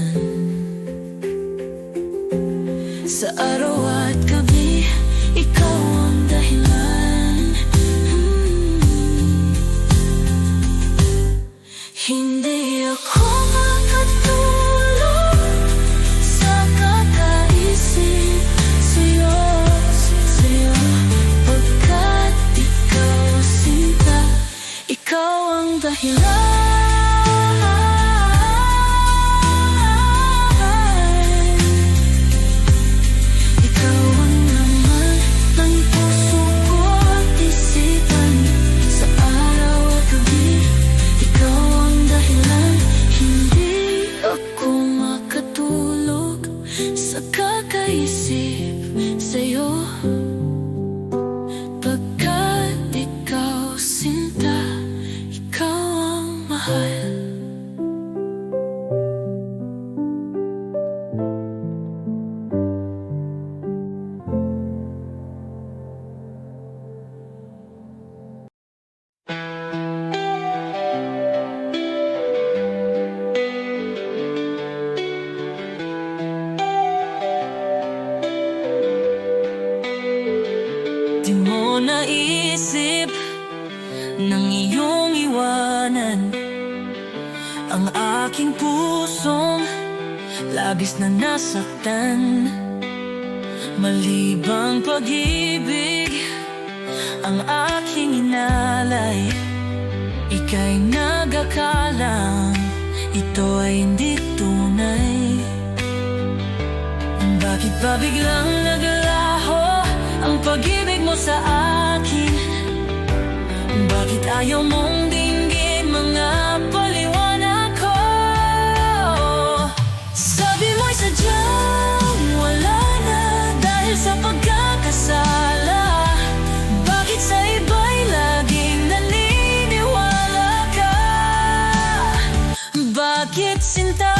sa araw at gabi ikaw ang dahilan. Hindi ako makatulog sa kakaisip sa'yo, pagkat ikaw sinta, ikaw ang dahilan. Ikaw ang laman ng puso ko't isipan, sa araw at gabi ikaw ang dahilan. Hindi ako makatulog sa kakaisip sa'yo, pagkat ikaw sinta, ikaw ang mahal. Di mo naisip nang iyong iwanan ang aking pusong labis na nasaktan. Malibang pag-ibig ang aking inalay, ika'y nag-akalang ito ay hindi tunay. Bakit ba biglang naglaho ang pag-ibig mo sa akin? Bakit ayaw mong dinggin mga paliwanag ko? Sabi mo'y sadyang wala na dahil sa pagkakasala. Bakit sa iba'y laging naniniwala ka? Bakit sinta?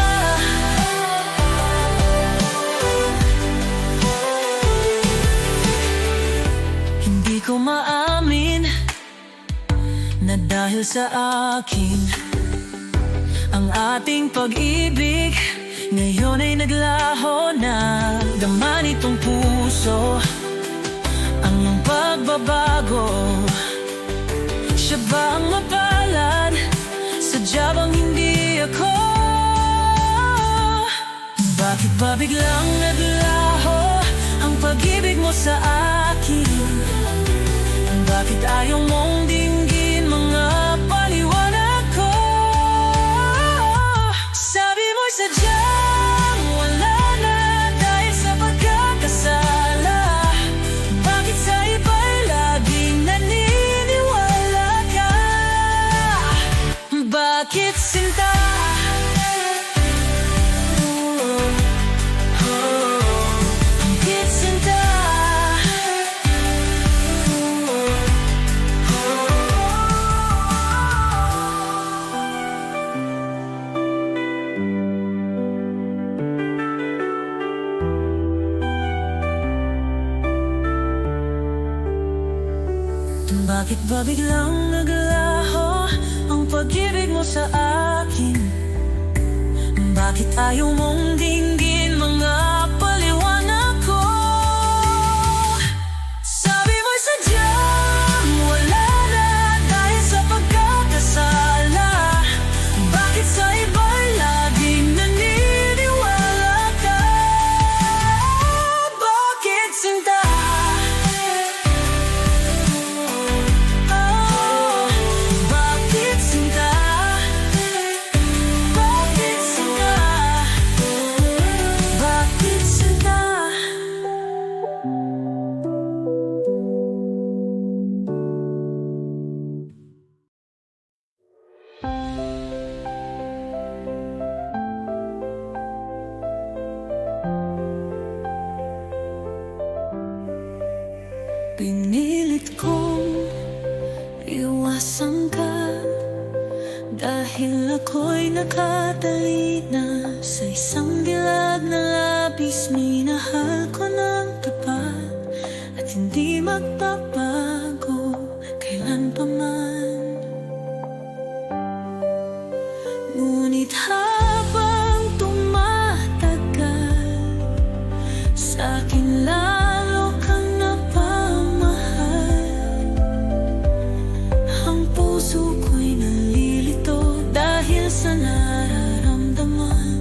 Hindi ko maamin na dahil sa akin ang ating pag-ibig Ngayon ay naglaho na Dama nitong puso Ang iyong pagbabago Siya ba ang mapalad? Sadya bang hindi ako? Bakit ba biglang naglaho Ang pag-ibig mo sa akin? Bakit ayaw mong dinggin mga paliwanag ko? Sabi mo'y sadyang wala na dahil sa pagkakasala. Bakit sa iba'y laging naniniwala ka? Bakit sinta? Bakit sinta? Bakit ba biglang naglaho ang pag-ibig mo sa akin? Bakit ayaw mong dinggin mga paliwanag ko? Sabi mo'y sadyang wala na dahil sa pagkakasala. Bakit sa iba'y laging naniniwala ka? Bakit sinta? Pinilit kong iwasan ka dahil ako'y nakatali na sa isang dilag na labis. Minahal ko ng tapat at hindi magbabago kailan pa man. Ngunit habang tumatagal, sa akin lalo kang napamahal. Ang puso ko'y nalilito dahil sa nararamdaman.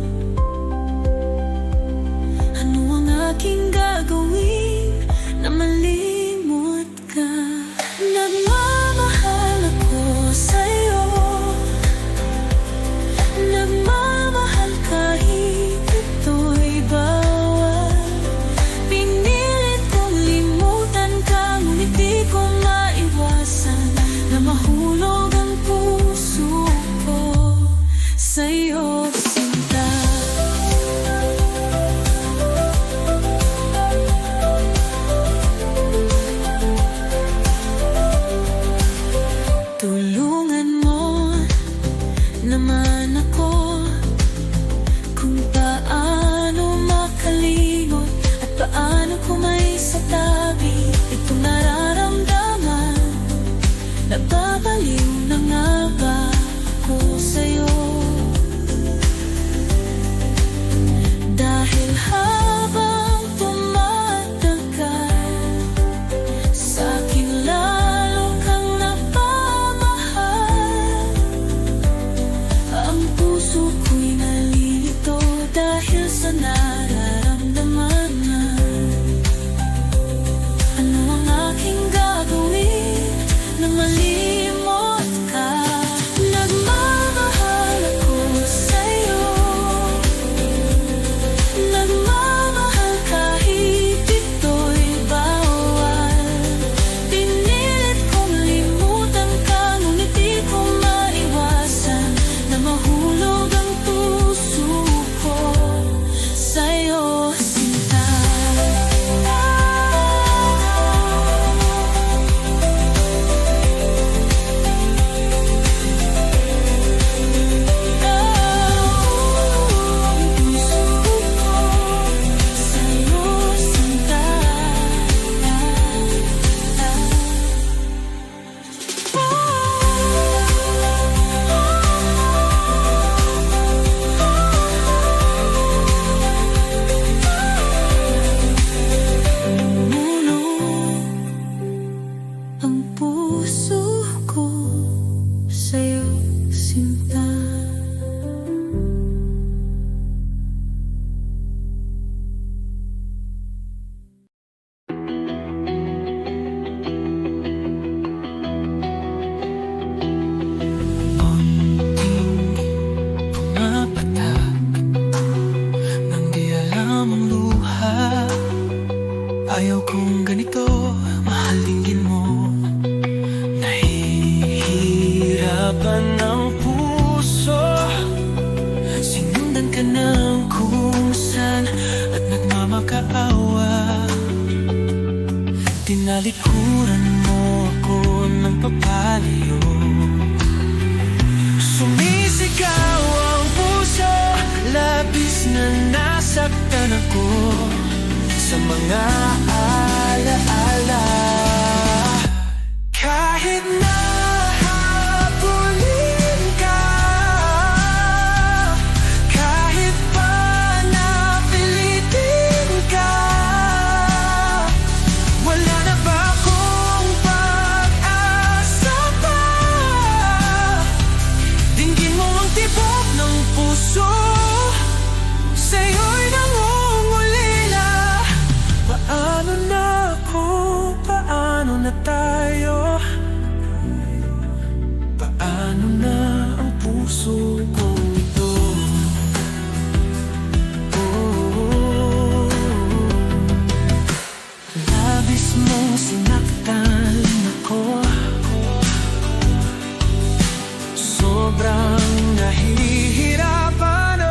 Ano ang aking gagawin na malimot ka? Nagmamahal nasaktan ng puso. Sinundan ka ng kung saan at nagmamakaawa. Tinalikuran mo ako ng papalayo. Sumisigaw ang puso, labis na nasaktan ako sa mga alaala. Kahit na habulin ka, kahit pa napilitin ka, wala na ba akong pag-asa pa? Dinggin mo ang tibok ng puso, sa'yo'y nangungulila. Paano na ako? Paano na tayo? Paano na ang puso kong ito? Labis mong sinaktan ako, sobrang nahihirapan.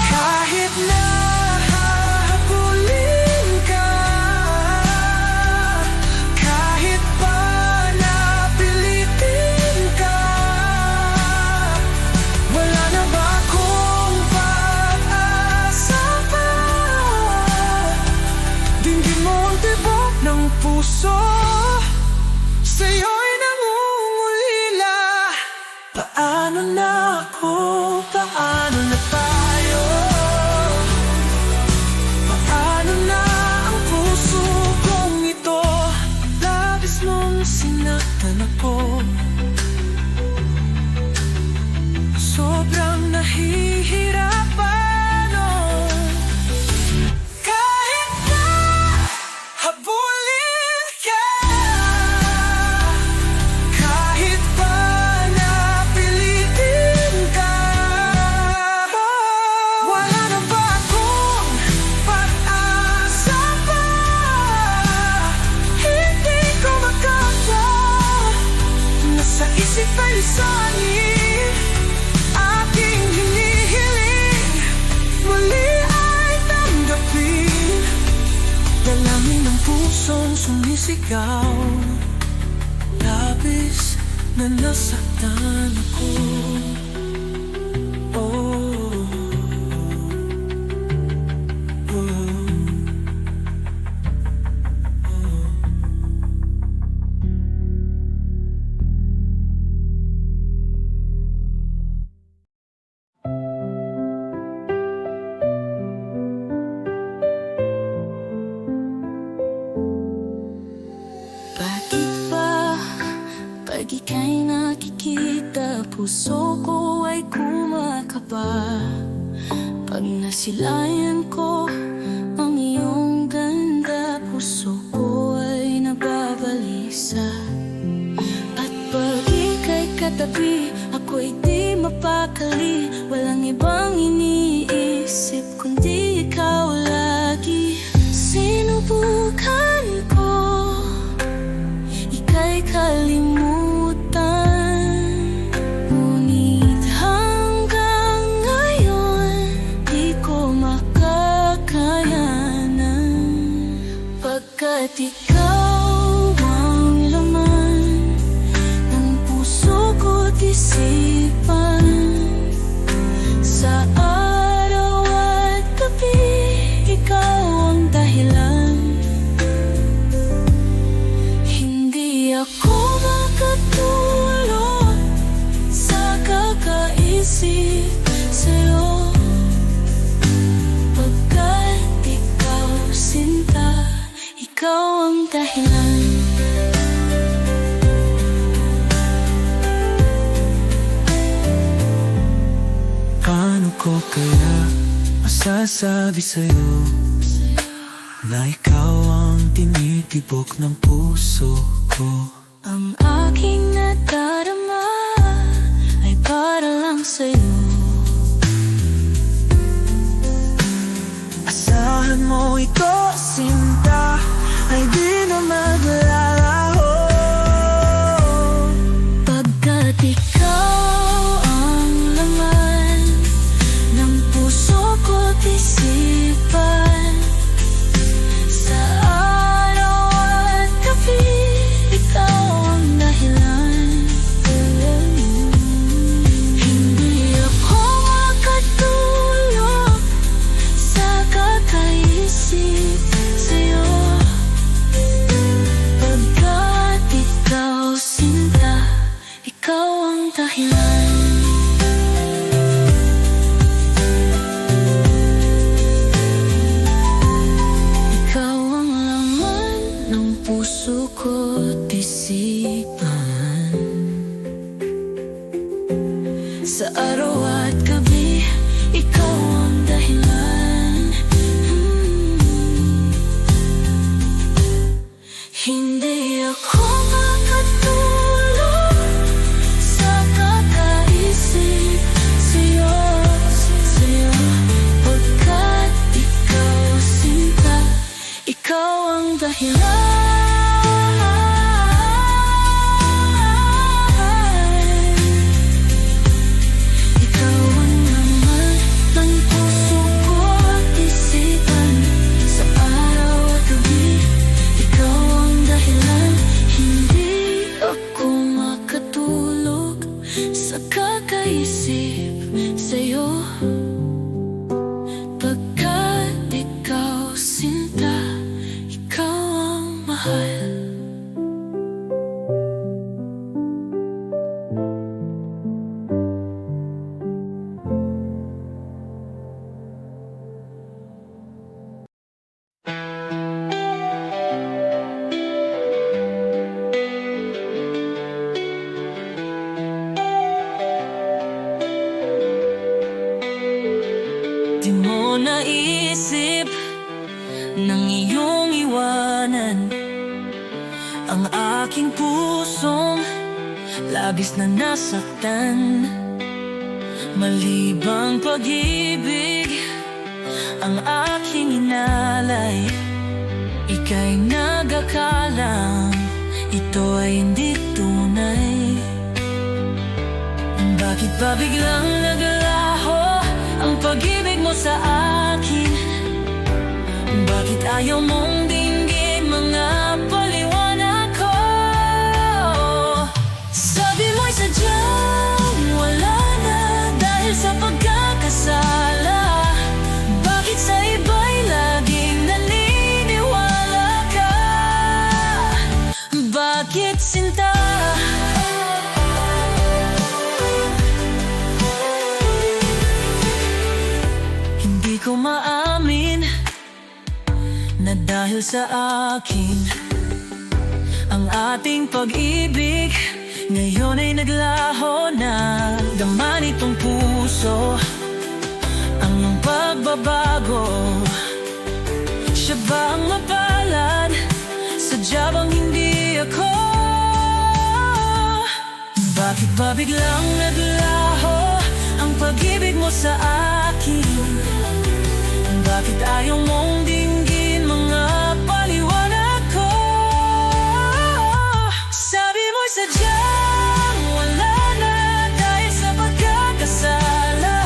Kahit na habulin ka, kahit pa napilitin ka, wala na ba akong pag-asa pa? Dinggin mo ang tibok ng puso, sa'yo'y nangungulila. Paano na ako? Paano na tayo? Paano na ang puso kong ito? Labis mong sinaktan ako, sobrang nahihirapan. Kahit na habulin ka, kahit pa napilitin ka, wala na ba akong pag-asa pa? Hindi ko makata, nasa isip ay lisanin aking hinihiling, muli ay tanggapin. Dalangin ng pusong sumisigaw, labis na nasaktan ako. Oh, oh. Bakit ba pag ika'y nakikita, puso ko ay kumakaba? Pag nasilayan ko ang iyong ganda, puso ko ay nababalisa. At pag ika'y katabi, ako'y di mapakali. Walang ibang iniisip kundi ikaw lagi. Sinubukan ko ika'y kalimutan, ngunit hanggang ngayon di ko makakayanan. Pagkat ikaw ang laman ng puso ko't isipan, sa araw at gabi ikaw ang dahilan. Hindi ako makatulog sa kakaisip sa'yo, pagkat ikaw sinta, ikaw ang dahilan. Paano ko kaya masasabi sa'yo na ikaw ang tinitibok ng puso ko? Ang aking nadarama ay para lang sa'yo. Asahan mo ito, sinta, ay di na maglalaho. isipan. Sa araw at gabi, ikaw ang dahilan. Hindi ako makatulog sa kakaisip sa'yo, pagkat ikaw sinta, ikaw ang dahilan. Kakaisip sa'yo, pagkat ikaw sinta, ikaw ang mahal. Di mo naisip nang iyong iwanan ang aking pusong labis na nasaktan. Malibang pag-ibig ang aking inalay, ika'y nag-akalang ito ay hindi tunay. Bakit ba biglang naglaho ang pag-ibig mo sa akin? Bakit ayaw mong dinggin mga paliwanag ko? Sabi mo'y sadyang wala na dahil sa pagkakasala. Bakit sa iba'y laging naniniwala ka? Bakit sinta? Hindi ko maamin na dahil sa akin ang ating pag-ibig ngayon ay naglaho na. Dama nitong puso ang iyong pagbabago. Siya ba ang mapalad? Sadya bang hindi ako? Bakit ba biglang naglaho ang pag-ibig mo sa akin? Bakit ayaw mong dinggin mga paliwanag ko? Sabi mo'y sadyang wala na dahil sa pagkakasala.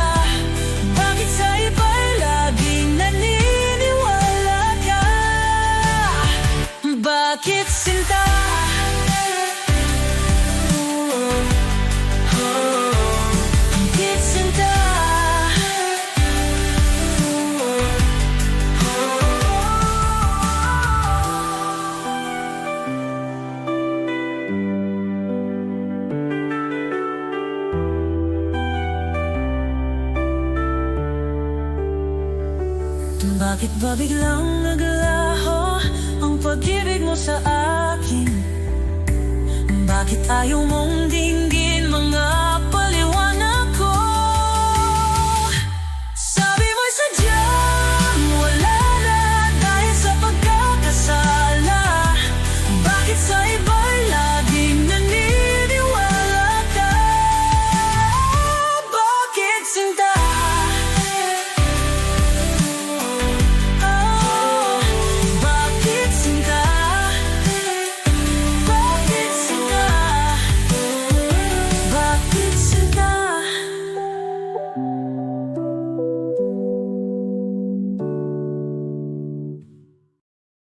Bakit sa iba'y laging naniniwala ka? Bakit sinta? Bakit sinta? Bakit ba biglang naglaho ang pag-ibig mo sa akin? Bakit ayaw mong